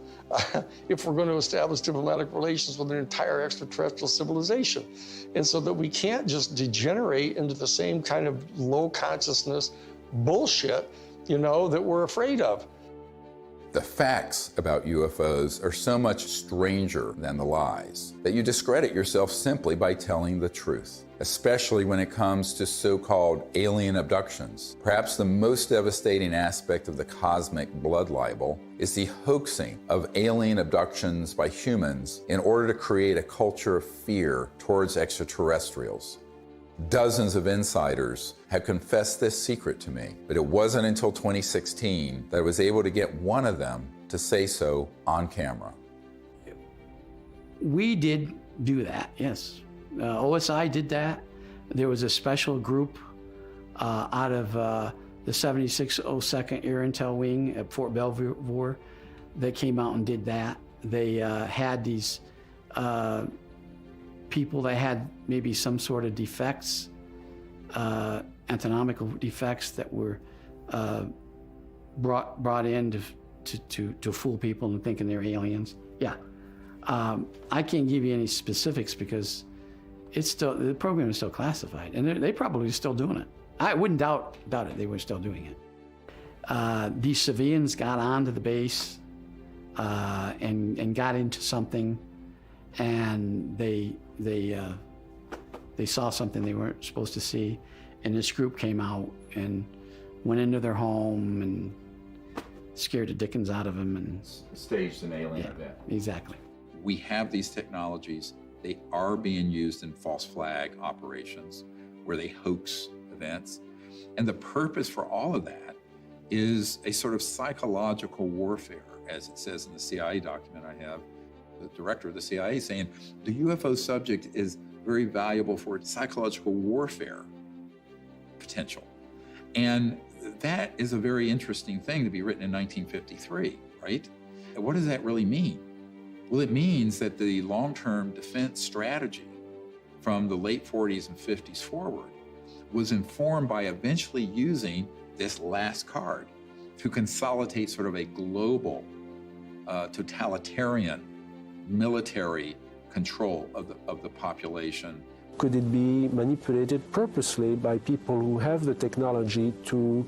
if we're going to establish diplomatic relations with an entire extraterrestrial civilization. And so that we can't just degenerate into the same kind of low consciousness bullshit, you know, that we're afraid of. The facts about UFOs are so much stranger than the lies that you discredit yourself simply by telling the truth, especially when it comes to so-called alien abductions. Perhaps the most devastating aspect of the cosmic blood libel is the hoaxing of alien abductions by humans in order to create a culture of fear towards extraterrestrials. Dozens of insiders have confessed this secret to me, but it wasn't until 2016 that I was able to get one of them to say so on camera. We did do that, yes. OSI did that. There was a special group out of the 7602nd Air Intel Wing at Fort Belvoir that came out and did that. They had these people that had maybe some sort of defects, anatomical defects that were brought in to fool people into thinking they're aliens. Yeah, I can't give you any specifics because it's still, the program is still classified, and they probably still doing it. I wouldn't doubt it. They were still doing it. These civilians got onto the base and got into something, and they saw something they weren't supposed to see, and this group came out and went into their home and scared the dickens out of them and staged an alien event. Exactly. We have these technologies. They are being used in false flag operations where they hoax events. And the purpose for all of that is a sort of psychological warfare, as it says in the CIA document I have, the director of the CIA saying the UFO subject is very valuable for its psychological warfare potential. And that is a very interesting thing to be written in 1953, right? And what does that really mean? Well, it means that the long-term defense strategy from the late 40s and 50s forward was informed by eventually using this last card to consolidate sort of a global, totalitarian military control of the population. Could it be manipulated purposely by people who have the technology to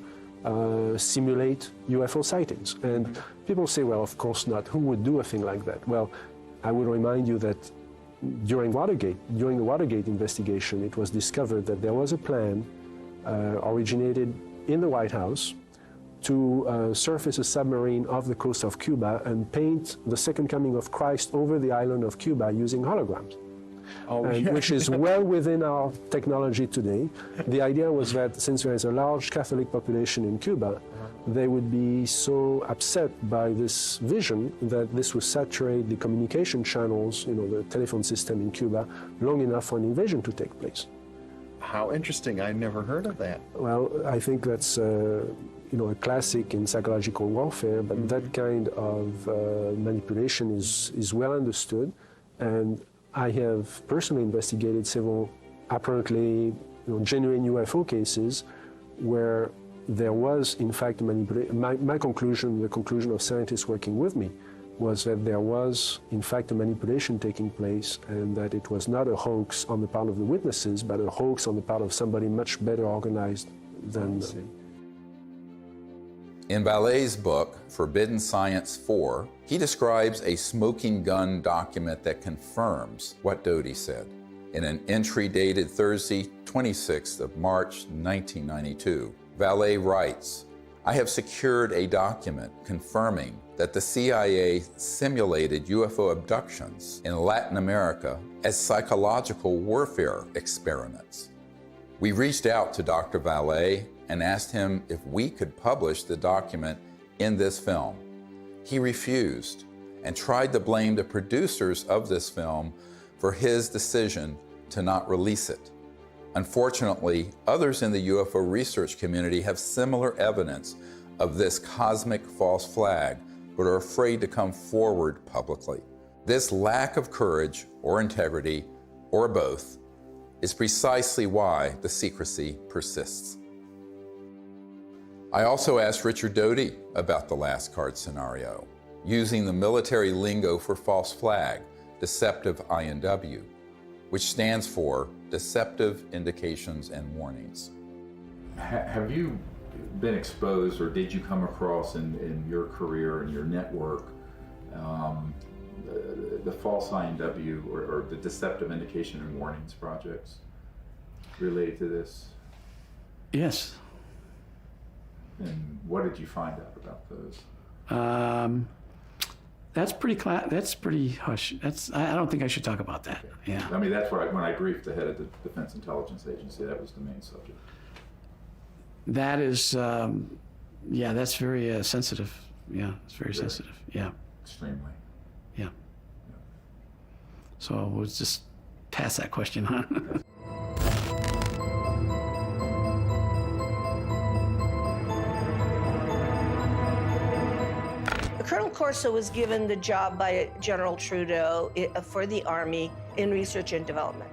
simulate UFO sightings? And people say, well, of course not. Who would do a thing like that? Well, I would remind you that during the Watergate investigation, it was discovered that there was a plan originated in the White House to surface a submarine off the coast of Cuba and paint the second coming of Christ over the island of Cuba using holograms. Which is well within our technology today. The idea was that since there is a large Catholic population in Cuba, they would be so upset by this vision that this would saturate the communication channels, the telephone system in Cuba, long enough for an invasion to take place. How interesting. I never heard of that. Well, I think that's a classic in psychological warfare, but that kind of manipulation is well understood. And I have personally investigated several apparently genuine UFO cases where there was, in fact, manipulation. My conclusion, the conclusion of scientists working with me, was that there was, in fact, a manipulation taking place and that it was not a hoax on the part of the witnesses, but a hoax on the part of somebody much better organized than them. In Vallee's book, Forbidden Science 4, he describes a smoking gun document that confirms what Doty said. In an entry dated Thursday, 26th of March, 1992, Vallee writes, "I have secured a document confirming that the CIA simulated UFO abductions in Latin America as psychological warfare experiments. We reached out to Dr. Vallee and asked him if we could publish the document in this film. He refused and tried to blame the producers of this film for his decision to not release it. Unfortunately, others in the UFO research community have similar evidence of this cosmic false flag, but are afraid to come forward publicly. This lack of courage or integrity, or both, is precisely why the secrecy persists." I also asked Richard Doty about the last card scenario, using the military lingo for false flag, deceptive INW, which stands for Deceptive Indications and Warnings. Have you been exposed, or did you come across in your career and your network the false INW or the Deceptive Indication and Warnings projects related to this? Yes. And what did you find out about those? That's pretty hush. I don't think I should talk about that. Yeah. I mean, that's when I briefed the head of the Defense Intelligence Agency, that was the main subject. That is, that's very sensitive. Yeah, it's very sensitive. Yeah. Extremely. Yeah. So we'll just pass that question on. Colonel Corso was given the job by General Trudeau for the Army in research and development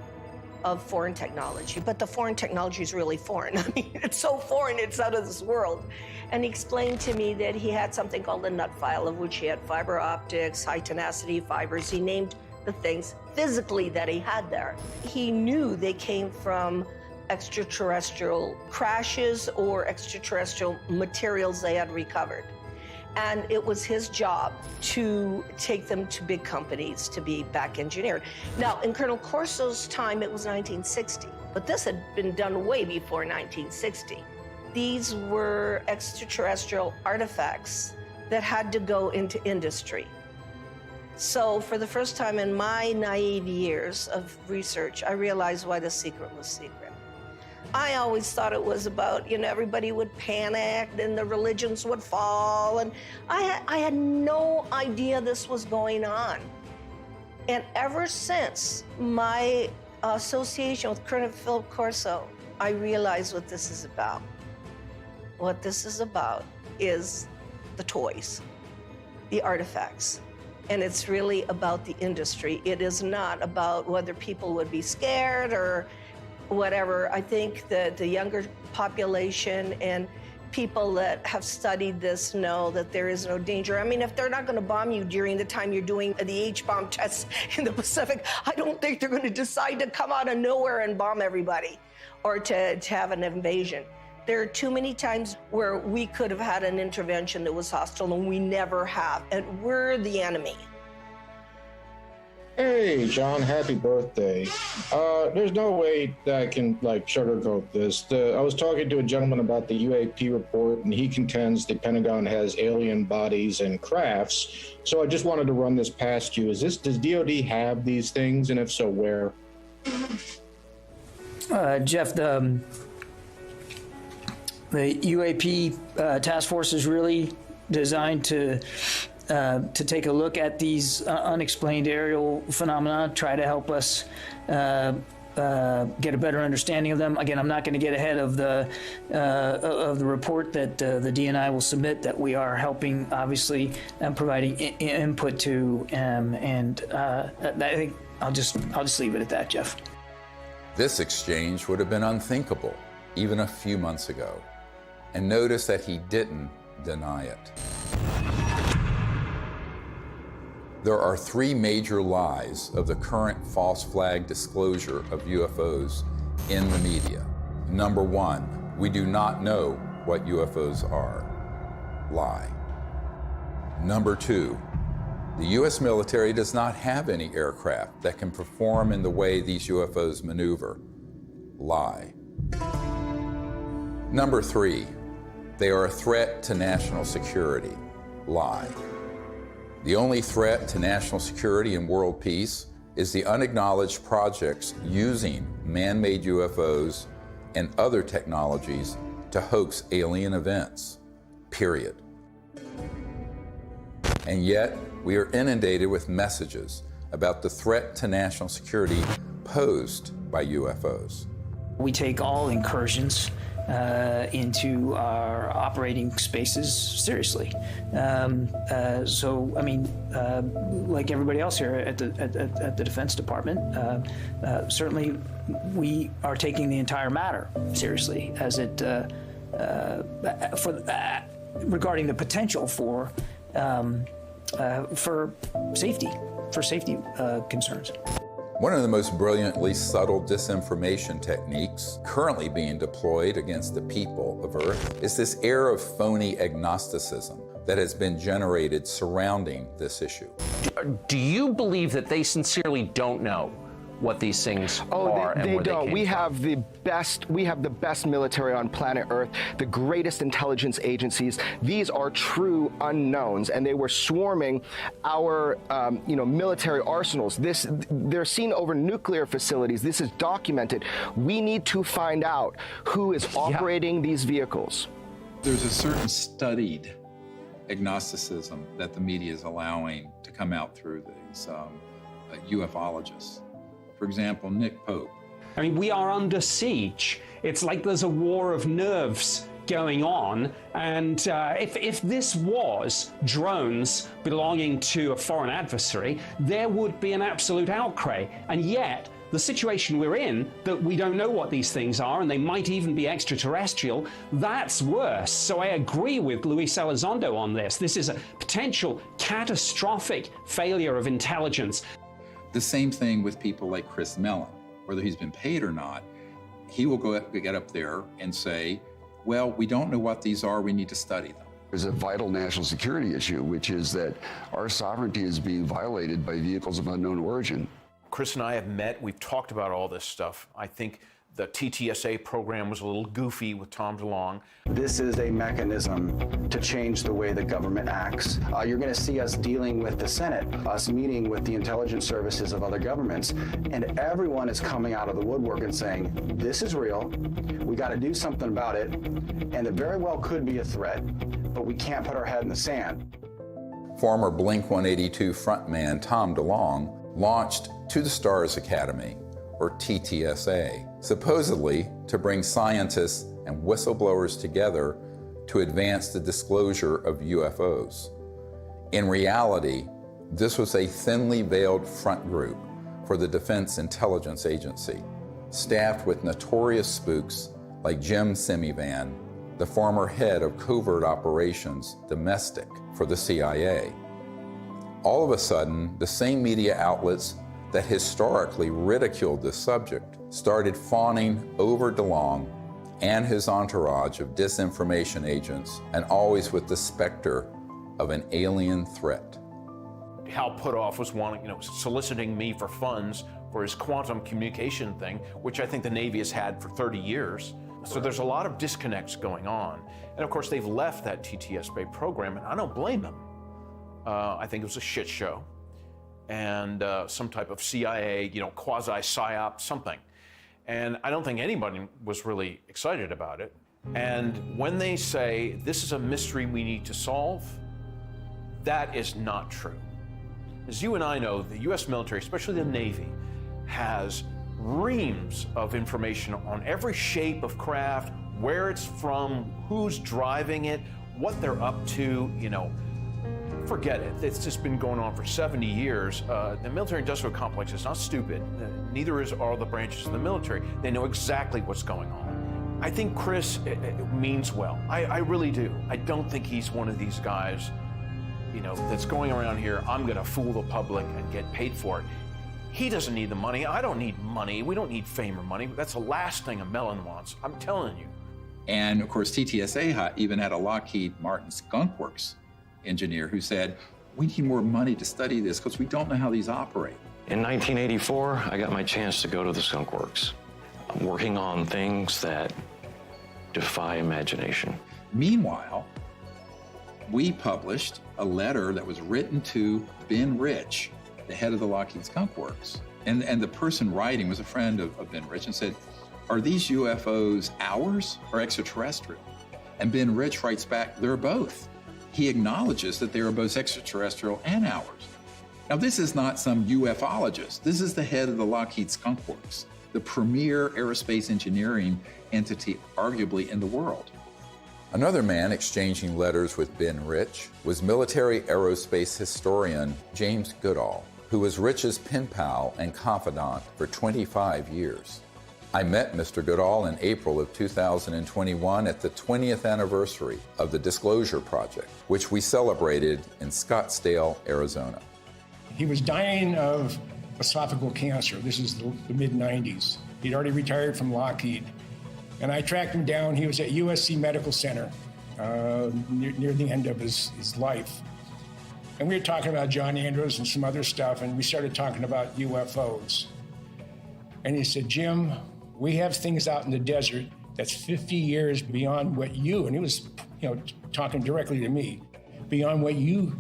of foreign technology. But the foreign technology is really foreign. I mean, it's so foreign, it's out of this world. And he explained to me that he had something called a nut file, of which he had fiber optics, high tenacity fibers. He named the things physically that he had there. He knew they came from extraterrestrial crashes or extraterrestrial materials they had recovered. And it was his job to take them to big companies to be back engineered. Now, in Colonel Corso's time, it was 1960, but this had been done way before 1960. These were extraterrestrial artifacts that had to go into industry. So for the first time in my naive years of research, I realized why the secret was secret. I always thought it was about, you know, everybody would panic and the religions would fall, and I had no idea this was going on. And ever since my association with Colonel Philip Corso, I realized what this is about. What this is about is the toys, the artifacts. And it's really about the industry. It is not about whether people would be scared or whatever. I think that the younger population and people that have studied this know that there is no danger. I mean, if they're not going to bomb you during the time you're doing the H-bomb tests in the Pacific, I don't think they're going to decide to come out of nowhere and bomb everybody or to have an invasion. There are too many times where we could have had an intervention that was hostile, and we never have, and we're the enemy. Hey, John, happy birthday. There's no way that I can, sugarcoat this. I was talking to a gentleman about the UAP report, and he contends the Pentagon has alien bodies and crafts. So I just wanted to run this past you. Does DOD have these things, and if so, where? Jeff, the UAP task force is really designed to take a look at these unexplained aerial phenomena, try to help us get a better understanding of them. Again, I'm not going to get ahead of the report that the DNI will submit, that we are helping, obviously, and providing input to, and I think I'll just leave it at that, Jeff. This exchange would have been unthinkable even a few months ago. And notice that he didn't deny it. There are three major lies of the current false flag disclosure of UFOs in the media. Number one, we do not know what UFOs are. Lie. Number two, the U.S. military does not have any aircraft that can perform in the way these UFOs maneuver. Lie. Number three, they are a threat to national security. Lie. The only threat to national security and world peace is the unacknowledged projects using man-made UFOs and other technologies to hoax alien events. Period. And yet, we are inundated with messages about the threat to national security posed by UFOs. We take all incursions into our operating spaces seriously. So, I mean, like everybody else here at the Defense Department, certainly we are taking the entire matter seriously as it regarding the potential for safety concerns. One of the most brilliantly subtle disinformation techniques currently being deployed against the people of Earth is this air of phony agnosticism that has been generated surrounding this issue. Do you believe that they sincerely don't know what these things are and where they don't? We have the best military on planet Earth, the greatest intelligence agencies. These are true unknowns, and they were swarming our military arsenals. They're seen over nuclear facilities. This is documented. We need to find out who is operating these vehicles. There's a certain studied agnosticism that the media is allowing to come out through these ufologists. For example, Nick Pope. I mean, we are under siege. It's like there's a war of nerves going on. And if this was drones belonging to a foreign adversary, there would be an absolute outcry. And yet, the situation we're in, that we don't know what these things are, and they might even be extraterrestrial, that's worse. So I agree with Luis Elizondo on this. This is a potential catastrophic failure of intelligence. The same thing with people like Chris Mellon, whether he's been paid or not. he will get up there and say, well, we don't know what these are, we need to study them. There's a vital national security issue, which is that our sovereignty is being violated by vehicles of unknown origin. Chris and I have met, we've talked about all this stuff. I think the TTSA program was a little goofy with Tom DeLonge. This is a mechanism to change the way the government acts. You're going to see us dealing with the Senate, us meeting with the intelligence services of other governments, and everyone is coming out of the woodwork and saying, this is real, we got to do something about it, and it very well could be a threat, but we can't put our head in the sand. Former Blink-182 frontman Tom DeLonge launched To the Stars Academy, or TTSA, supposedly to bring scientists and whistleblowers together to advance the disclosure of UFOs. In reality, this was a thinly veiled front group for the Defense Intelligence Agency, staffed with notorious spooks like Jim Semivan, the former head of covert operations domestic for the CIA. All of a sudden, the same media outlets that historically ridiculed this subject started fawning over DeLonge and his entourage of disinformation agents, and always with the specter of an alien threat. Hal Puthoff was soliciting me for funds for his quantum communication thing, which I think the Navy has had for 30 years. So there's a lot of disconnects going on. And of course, they've left that TTSA program, and I don't blame them. I think it was a shit show. And some type of CIA, quasi-psyop, something. And I don't think anybody was really excited about it. And when they say, this is a mystery we need to solve, that is not true. As you and I know, the US military, especially the Navy, has reams of information on every shape of craft, where it's from, who's driving it, what they're up to, Forget it. It's just been going on for 70 years. The military-industrial complex is not stupid. Neither are the branches of the military. They know exactly what's going on. I think Chris means well. I really do. I don't think he's one of these guys, that's going around here, I'm going to fool the public and get paid for it. He doesn't need the money. I don't need money. We don't need fame or money. That's the last thing a melon wants. I'm telling you. And of course, TTSA even had a Lockheed Martin Skunk Works engineer who said, we need more money to study this because we don't know how these operate. In 1984, I got my chance to go to the Skunk Works. I'm working on things that defy imagination. Meanwhile, we published a letter that was written to Ben Rich, the head of the Lockheed Skunk Works. And the person writing was a friend of Ben Rich and said, are these UFOs ours or extraterrestrial? And Ben Rich writes back, they're both. He acknowledges that they are both extraterrestrial and ours. Now, this is not some ufologist. This is the head of the Lockheed Skunk Works, the premier aerospace engineering entity arguably in the world. Another man exchanging letters with Ben Rich was military aerospace historian James Goodall, who was Rich's pen pal and confidant for 25 years. I met Mr. Goodall in April of 2021 at the 20th anniversary of the Disclosure Project, which we celebrated in Scottsdale, Arizona. He was dying of esophageal cancer. This is the mid-90s. He'd already retired from Lockheed. And I tracked him down. He was at USC Medical Center near the end of his life. And we were talking about John Andrews and some other stuff, and we started talking about UFOs. And he said, Jim, we have things out in the desert that's 50 years beyond what you, and he was talking directly to me, beyond what you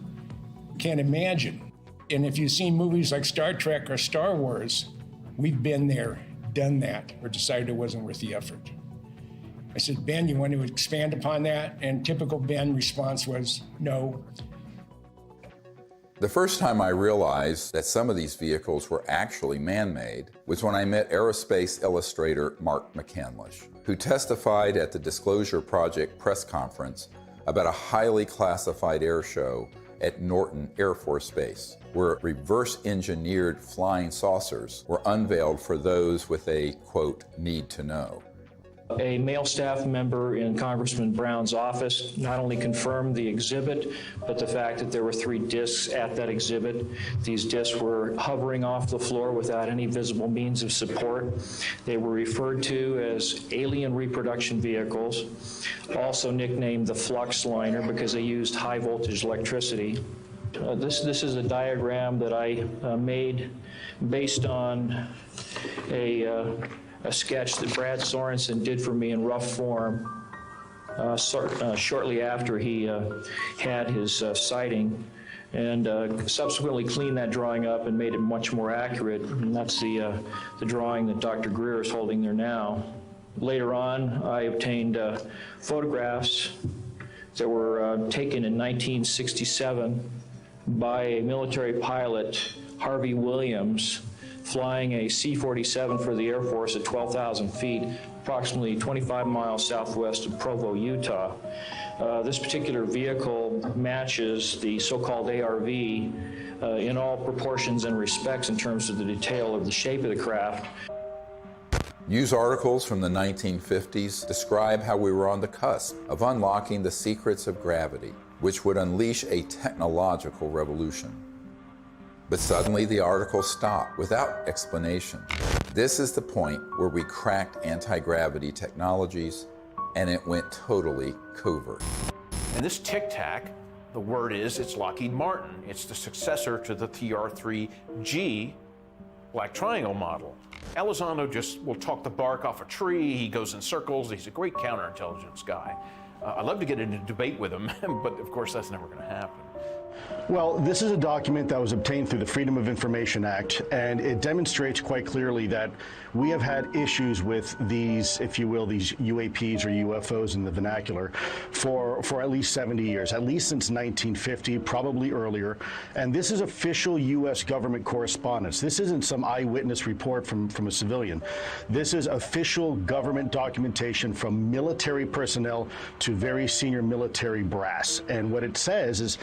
can imagine. And if you've seen movies like Star Trek or Star Wars, we've been there, done that, or decided it wasn't worth the effort. I said, Ben, you want to expand upon that? And typical Ben response was, no. The first time I realized that some of these vehicles were actually man-made was when I met aerospace illustrator Mark McCandlish, who testified at the Disclosure Project press conference about a highly classified air show at Norton Air Force Base, where reverse-engineered flying saucers were unveiled for those with a, quote, need to know. A male staff member in Congressman Brown's office not only confirmed the exhibit, but the fact that there were 3 discs at that exhibit. These discs were hovering off the floor without any visible means of support. They were referred to as alien reproduction vehicles, also nicknamed the flux liner because they used high voltage electricity. This is a diagram that I made based on a sketch that Brad Sorensen did for me in rough form shortly after he had his sighting, and subsequently cleaned that drawing up and made it much more accurate. And that's the drawing that Dr. Greer is holding there now. Later on, I obtained photographs that were taken in 1967 by a military pilot, Harvey Williams, flying a C-47 for the Air Force at 12,000 feet, approximately 25 miles southwest of Provo, Utah. This particular vehicle matches the so-called ARV in all proportions and respects in terms of the detail of the shape of the craft. News articles from the 1950s describe how we were on the cusp of unlocking the secrets of gravity, which would unleash a technological revolution. But suddenly the article stopped without explanation. This is the point where we cracked anti-gravity technologies and it went totally covert. And this Tic Tac, the word is, it's Lockheed Martin. It's the successor to the TR-3G Black Triangle model. Elizondo just will talk the bark off a tree. He goes in circles. He's a great counterintelligence guy. I'd love to get into a debate with him, but of course that's never going to happen. Well, this is a document that was obtained through the Freedom of Information Act, and it demonstrates quite clearly that we have had issues with these, if you will, these UAPs or UFOs in the vernacular for at least 70 years, at least since 1950, probably earlier. And this is official U.S. government correspondence. This isn't some eyewitness report from a civilian. This is official government documentation from military personnel to very senior military brass. And what it says is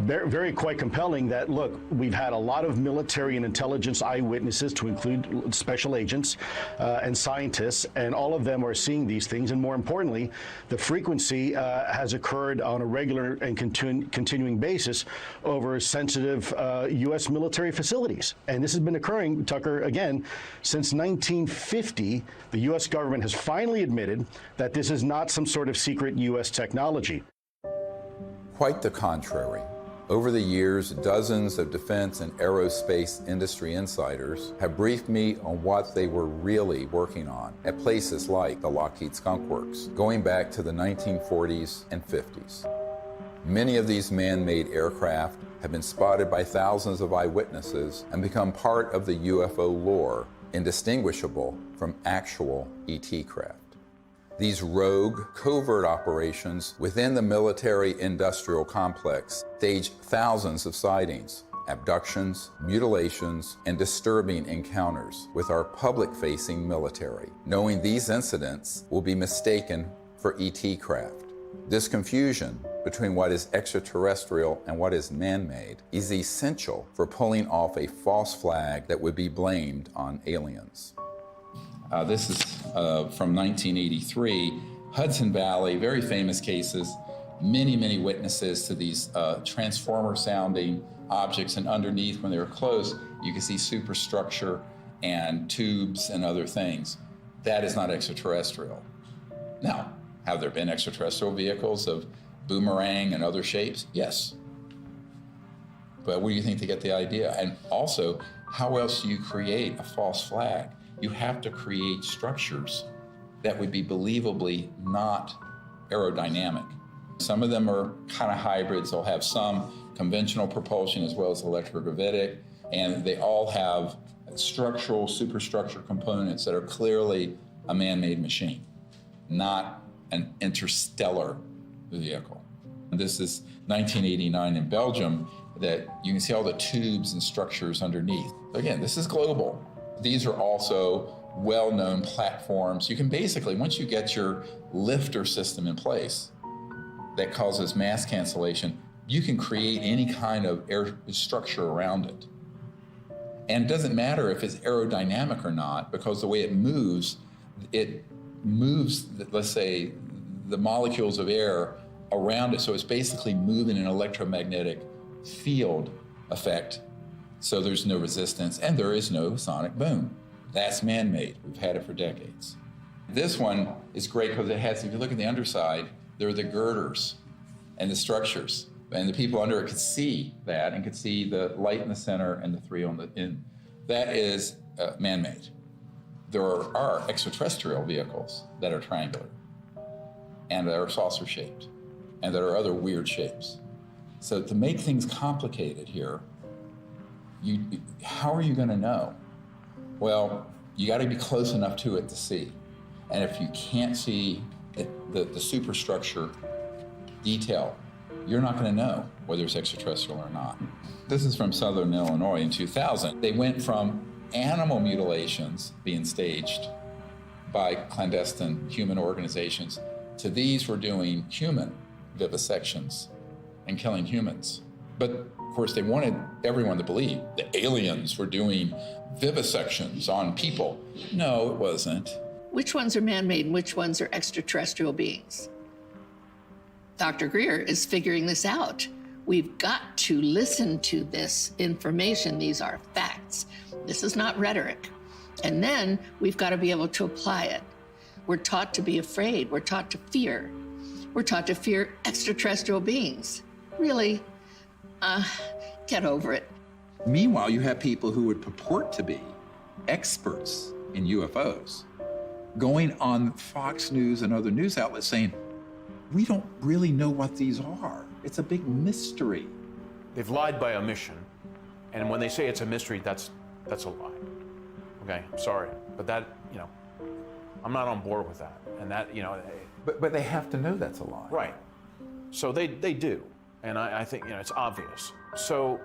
very quite compelling that, look, we've had a lot of military and intelligence eyewitnesses, to include special agents and scientists, and all of them are seeing these things. And more importantly, the frequency has occurred on a regular and continuing basis over sensitive U.S. military facilities. And this has been occurring, Tucker, again, since 1950. The U.S. government has finally admitted that this is not some sort of secret U.S. technology. Quite the contrary. Over the years, dozens of defense and aerospace industry insiders have briefed me on what they were really working on at places like the Lockheed Skunk Works, going back to the 1940s and 50s. Many of these man-made aircraft have been spotted by thousands of eyewitnesses and become part of the UFO lore, indistinguishable from actual ET craft. These rogue, covert operations within the military-industrial complex stage thousands of sightings, abductions, mutilations, and disturbing encounters with our public-facing military, knowing these incidents will be mistaken for ET craft. This confusion between what is extraterrestrial and what is man-made is essential for pulling off a false flag that would be blamed on aliens. This is from 1983, Hudson Valley, very famous cases, many witnesses to these transformer-sounding objects, and underneath, when they were close, you can see superstructure and tubes and other things. That is not extraterrestrial. Now, have there been extraterrestrial vehicles of boomerang and other shapes? Yes. But where do you think they get the idea? And also, how else do you create a false flag? You have to create structures that would be believably not aerodynamic. Some of them are kind of hybrids. They'll have some conventional propulsion as well as electrogravitic, and they all have structural, superstructure components that are clearly a man-made machine, not an interstellar vehicle. This is 1989 in Belgium, that you can see all the tubes and structures underneath. Again, this is global. These are also well-known platforms. You can basically, once you get your lifter system in place that causes mass cancellation, you can create any kind of air structure around it. And it doesn't matter if it's aerodynamic or not, because the way it moves, it moves, let's say, the molecules of air around it. So it's basically moving an electromagnetic field effect. So there's no resistance and there is no sonic boom. That's man-made. We've had it for decades. This one is great because it has, if you look at the underside, there are the girders and the structures. And the people under it could see that and could see the light in the center and the three on the end. That is man-made. There are extraterrestrial vehicles that are triangular and that are saucer-shaped and that are other weird shapes. So to make things complicated here, how are you going to know? Well, you got to be close enough to it to see. And if you can't see the superstructure detail, you're not going to know whether it's extraterrestrial or not. This is from Southern Illinois in 2000. They went from animal mutilations being staged by clandestine human organizations to these were doing human vivisections and killing humans. But of course, they wanted everyone to believe the aliens were doing vivisections on people. No, it wasn't. Which ones are man-made and which ones are extraterrestrial beings? Dr. Greer is figuring this out. We've got to listen to this information. These are facts. This is not rhetoric. And then we've got to be able to apply it. We're taught to be afraid. We're taught to fear. We're taught to fear extraterrestrial beings. Really? Get over it. Meanwhile, you have people who would purport to be experts in UFOs going on Fox News and other news outlets saying, we don't really know what these are. It's a big mystery. They've lied by omission, and when they say it's a mystery, that's a lie. Okay, I'm sorry, but that, I'm not on board with that. And that, But they have to know that's a lie. Right. So they do, and I think, it's obvious. So,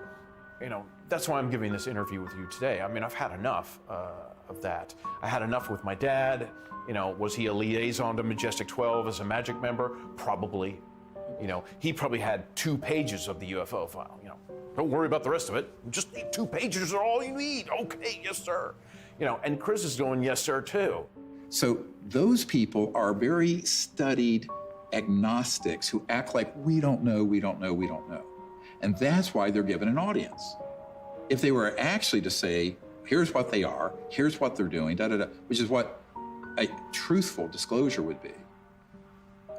that's why I'm giving this interview with you today. I mean, I've had enough of that. I had enough with my dad. Was he a liaison to Majestic 12 as a Magic member? Probably. He probably had 2 pages of the UFO file. Don't worry about the rest of it. Just need 2 pages are all you need. Okay, yes, sir. And Chris is going, yes, sir, too. So those people are very studied agnostics who act like we don't know, we don't know, we don't know. And that's why they're given an audience. If they were actually to say, here's what they are, here's what they're doing, which is what a truthful disclosure would be,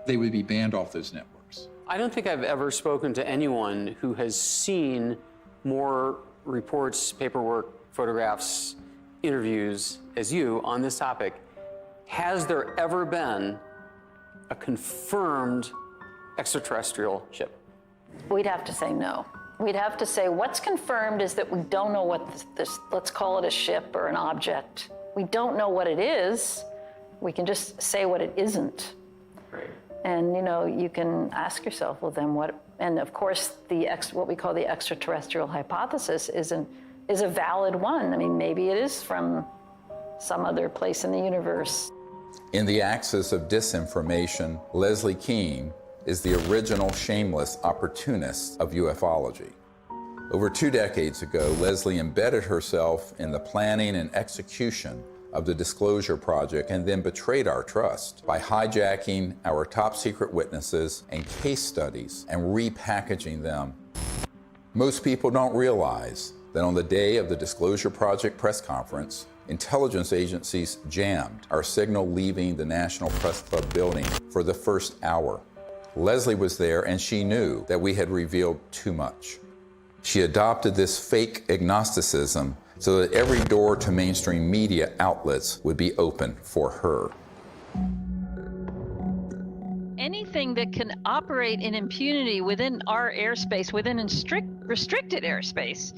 they would be banned off those networks. I don't think I've ever spoken to anyone who has seen more reports, paperwork, photographs, interviews as you on this topic. Has there ever been a confirmed extraterrestrial ship? We'd have to say no. We'd have to say what's confirmed is that we don't know what this, let's call it a ship or an object. We don't know what it is. We can just say what it isn't. Right. And you can ask yourself, well then what, and of course what we call the extraterrestrial hypothesis is a valid one. I mean, maybe it is from some other place in the universe. In the axis of disinformation, Leslie Kean is the original shameless opportunist of ufology. Over 2 decades ago, Leslie embedded herself in the planning and execution of the Disclosure Project and then betrayed our trust by hijacking our top secret witnesses and case studies and repackaging them. Most people don't realize that on the day of the Disclosure Project press conference, intelligence agencies jammed our signal leaving the National Press Club building for the first hour. Leslie was there and she knew that we had revealed too much. She adopted this fake agnosticism so that every door to mainstream media outlets would be open for her. Anything that can operate in impunity within our airspace, within restricted airspace,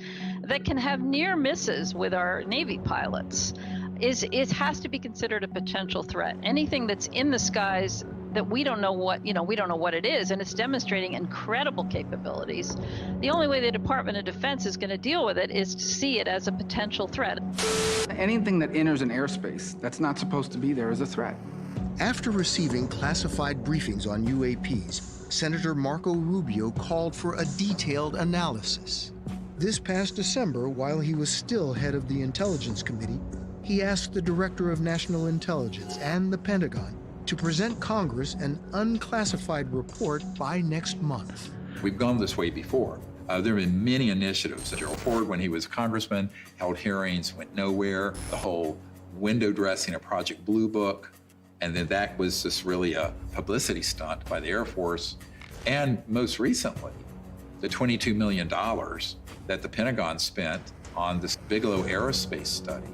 that can have near misses with our Navy pilots, it has to be considered a potential threat. Anything that's in the skies that we don't know what it is, and it's demonstrating incredible capabilities. The only way the Department of Defense is going to deal with it is to see it as a potential threat. Anything that enters an airspace that's not supposed to be there is a threat. After receiving classified briefings on UAPs, Senator Marco Rubio called for a detailed analysis. This past December, while he was still head of the Intelligence Committee, he asked the Director of National Intelligence and the Pentagon to present Congress an unclassified report by next month. We've gone this way before. There have been many initiatives. Gerald Ford, when he was a congressman, held hearings, went nowhere. The whole window dressing of Project Blue Book, and then that was just really a publicity stunt by the Air Force. And most recently, the $22 million that the Pentagon spent on this Bigelow aerospace study.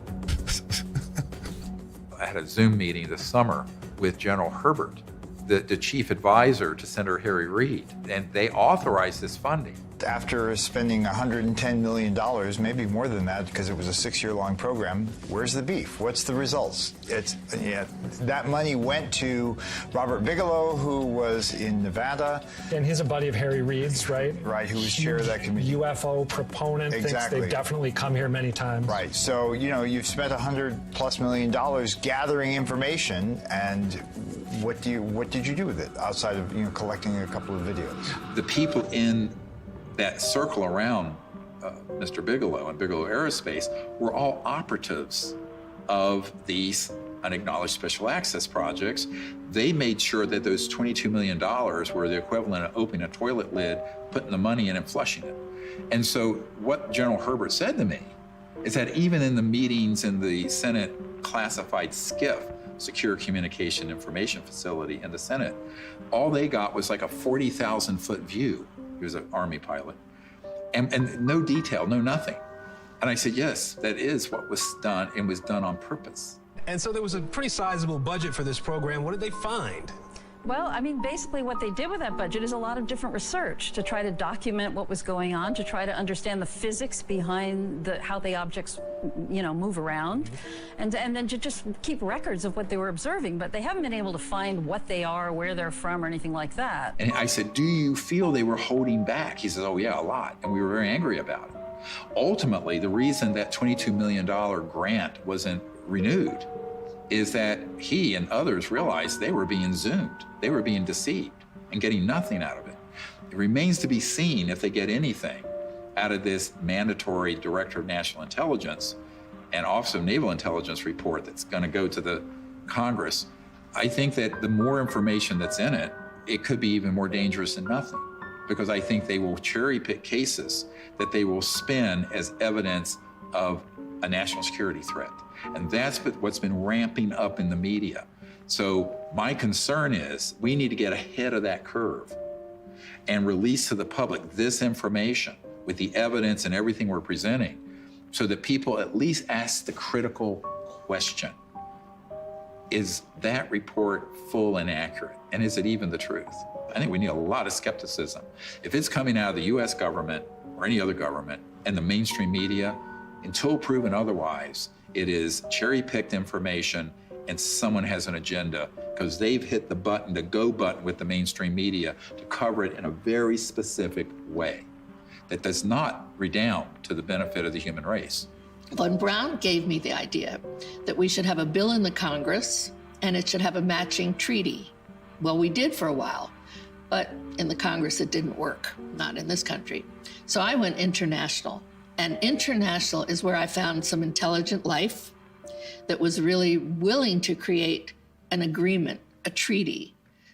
I had a Zoom meeting this summer with General Herbert, the chief advisor to Senator Harry Reid, and they authorized this funding. After spending $110 million, maybe more than that, because it was a 6-year-long program, where's the beef? What's the results? That money went to Robert Bigelow, who was in Nevada. And he's a buddy of Harry Reid's, right? Right, who was chair of that committee. UFO proponent, exactly. Thinks they've definitely come here many times. Right, so, you've spent $100+ million gathering information, and what did you do with it, outside of, collecting a couple of videos? The people in that circle around Mr. Bigelow and Bigelow Aerospace were all operatives of these unacknowledged special access projects. They made sure that those $22 million were the equivalent of opening a toilet lid, putting the money in and flushing it. And so what General Herbert said to me is that even in the meetings in the Senate classified SCIF, Secure Communication Information Facility in the Senate, all they got was like a 40,000-foot view. He was an Army pilot. And no detail, no nothing. And I said, yes, that is what was done, and was done on purpose. And so there was a pretty sizable budget for this program. What did they find? Well, I mean, basically what they did with that budget is a lot of different research to try to document what was going on, to try to understand the physics behind how the objects, move around, and then to just keep records of what they were observing. But they haven't been able to find what they are, where they're from, or anything like that. And I said, do you feel they were holding back? He says, oh yeah, a lot. And we were very angry about it. Ultimately, the reason that $22 million grant wasn't renewed is that he and others realized they were being zoomed. They were being deceived and getting nothing out of it. It remains to be seen if they get anything out of this mandatory Director of National Intelligence and Office of Naval Intelligence report that's going to go to the Congress. I think that the more information that's in it, it could be even more dangerous than nothing, because I think they will cherry pick cases that they will spin as evidence of a national security threat. And that's what's been ramping up in the media. So my concern is we need to get ahead of that curve and release to the public this information with the evidence and everything we're presenting, so that people at least ask the critical question. Is that report full and accurate? And is it even the truth? I think we need a lot of skepticism. If it's coming out of the US government or any other government and the mainstream media, until proven otherwise, it is cherry-picked information and someone has an agenda because they've hit the button, the go button with the mainstream media to cover it in a very specific way that does not redound to the benefit of the human race. Von Braun gave me the idea that we should have a bill in the Congress and it should have a matching treaty. Well, we did for a while, but in the Congress it didn't work, not in this country. So I went international. And international is where I found some intelligent life that was really willing to create an agreement, a treaty,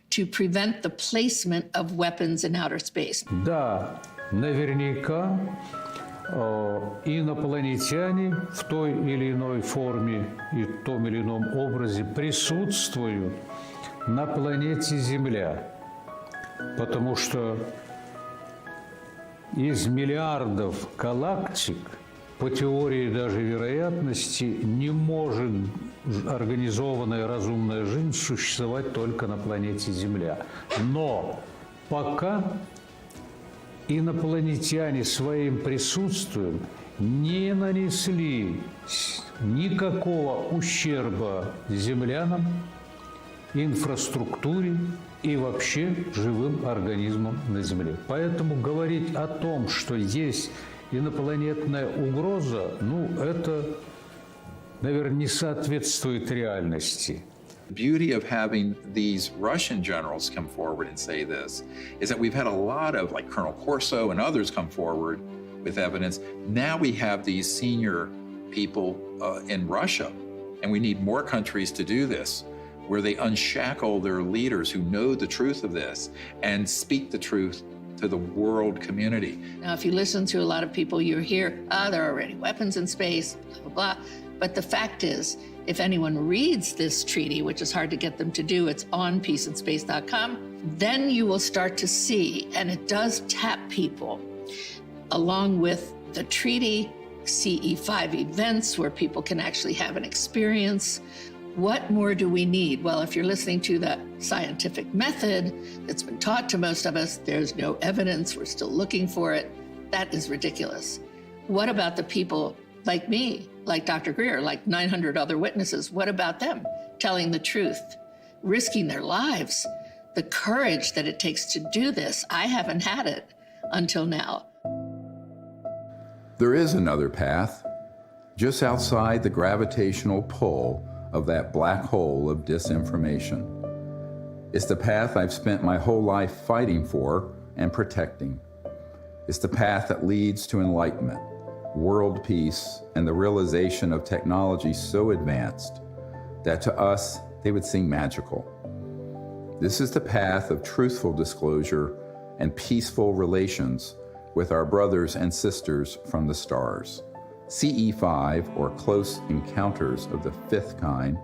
to prevent the placement of weapons in outer space. Да, наверняка инопланетяне в той или иной форме и в том или ином образе присутствуют на планете Земля, потому что из миллиардов галактик, по теории даже вероятности, не может организованная разумная жизнь существовать только на планете Земля. Но пока инопланетяне своим присутствием не нанесли никакого ущерба землянам, инфраструктуре и вообще живым организмам на Земле. Поэтому говорить о том, что есть инопланетная угроза, это, наверное, не соответствует реальности. The beauty of having these Russian generals come forward and say this is that we've had a lot of, like Colonel Corso and others come forward with evidence. Now we have these senior people in Russia. And we need more countries to do this, where they unshackle their leaders who know the truth of this and speak the truth to the world community. Now, if you listen to a lot of people, you hear, there are already weapons in space, blah, blah, blah. But the fact is, if anyone reads this treaty, which is hard to get them to do, it's on peaceandspace.com, then you will start to see, and it does tap people, along with the treaty, CE5 events where people can actually have an experience. What more do we need? Well, if you're listening to the scientific method that's been taught to most of us, there's no evidence, we're still looking for it. That is ridiculous. What about the people like me, like Dr. Greer, like 900 other witnesses? What about them telling the truth, risking their lives? The courage that it takes to do this, I haven't had it until now. There is another path, just outside the gravitational pull of that black hole of disinformation. It's the path I've spent my whole life fighting for and protecting. It's the path that leads to enlightenment, world peace, and the realization of technology so advanced that to us, they would seem magical. This is the path of truthful disclosure and peaceful relations with our brothers and sisters from the stars. CE5, or Close Encounters of the Fifth Kind,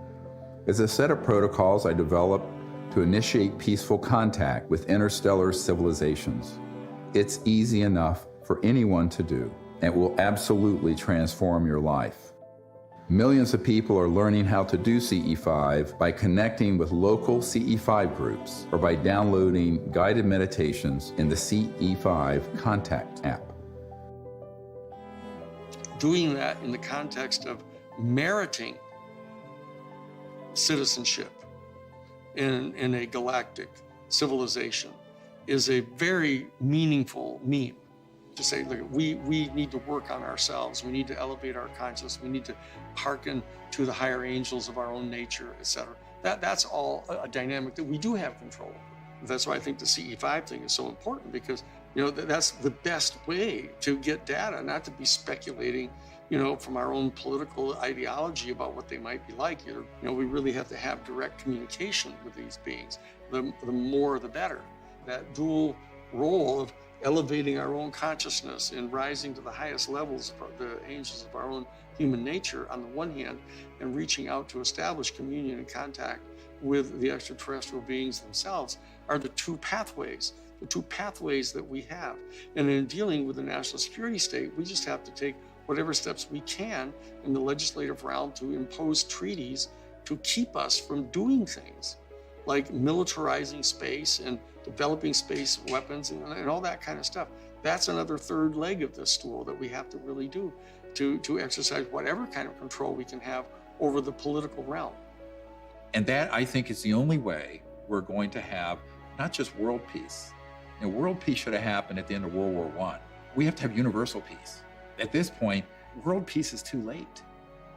is a set of protocols I developed to initiate peaceful contact with interstellar civilizations. It's easy enough for anyone to do, and will absolutely transform your life. Millions of people are learning how to do CE5 by connecting with local CE5 groups or by downloading guided meditations in the CE5 Contact app. Doing that in the context of meriting citizenship in a galactic civilization is a very meaningful meme. To say, look, we need to work on ourselves. We need to elevate our consciousness. We need to hearken to the higher angels of our own nature, etc. That's all a dynamic that we do have control over. That's why I think the CE5 thing is so important, because that's the best way to get data, not to be speculating, from our own political ideology about what they might be like. We really have to have direct communication with these beings. The more, the better. That dual role of elevating our own consciousness and rising to the highest levels of the angels of our own human nature on the one hand, and reaching out to establish communion and contact with the extraterrestrial beings themselves, are the two pathways that we have. And in dealing with the national security state, we just have to take whatever steps we can in the legislative realm to impose treaties to keep us from doing things like militarizing space and developing space weapons and all that kind of stuff. That's another third leg of this stool that we have to really do to exercise whatever kind of control we can have over the political realm. And that, I think, is the only way we're going to have not just world peace. World peace should have happened at the end of World War I. We have to have universal peace. At this point, world peace is too late.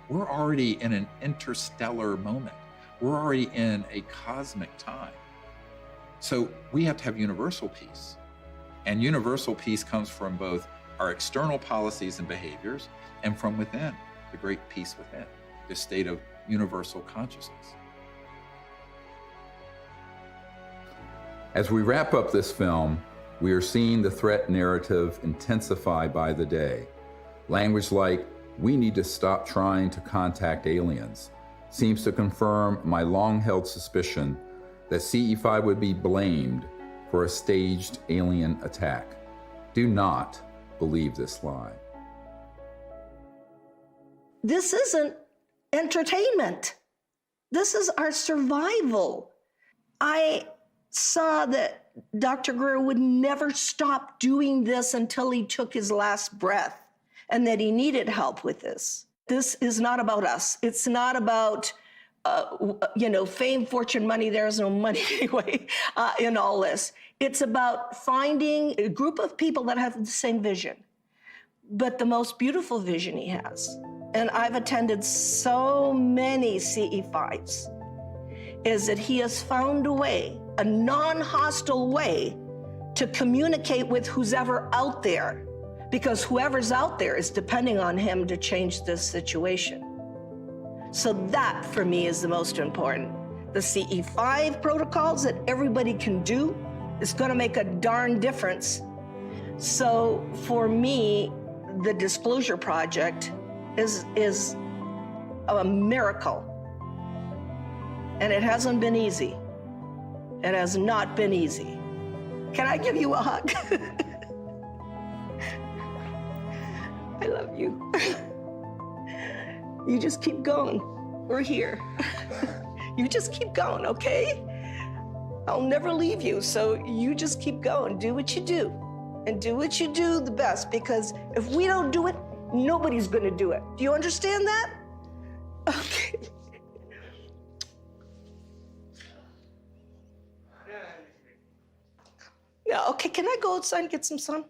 We're already in an interstellar moment. We're already in a cosmic time. So we have to have universal peace. And universal peace comes from both our external policies and behaviors and from within, the great peace within, the state of universal consciousness. As we wrap up this film, we are seeing the threat narrative intensify by the day. Language like, "We need to stop trying to contact aliens," seems to confirm my long-held suspicion that CE5 would be blamed for a staged alien attack. Do not believe this lie. This isn't entertainment. This is our survival. I saw that Dr. Greer would never stop doing this until he took his last breath, and that he needed help with this. This is not about us. It's not about, fame, fortune, money. There's no money anyway in all this. It's about finding a group of people that have the same vision, but the most beautiful vision he has. And I've attended so many CE5s, is that he has found a way, a non-hostile way, to communicate with who's ever out there, because whoever's out there is depending on him to change this situation. So that, for me, is the most important. The CE5 protocols that everybody can do is going to make a darn difference. So for me, the Disclosure Project is a miracle. And it hasn't been easy. It has not been easy. Can I give you a hug? I love you. You just keep going. We're here. You just keep going, okay? I'll never leave you, so you just keep going. Do what you do. And do what you do the best, because if we don't do it, nobody's gonna do it. Do you understand that? Okay. Yeah, okay, can I go outside and get some sun?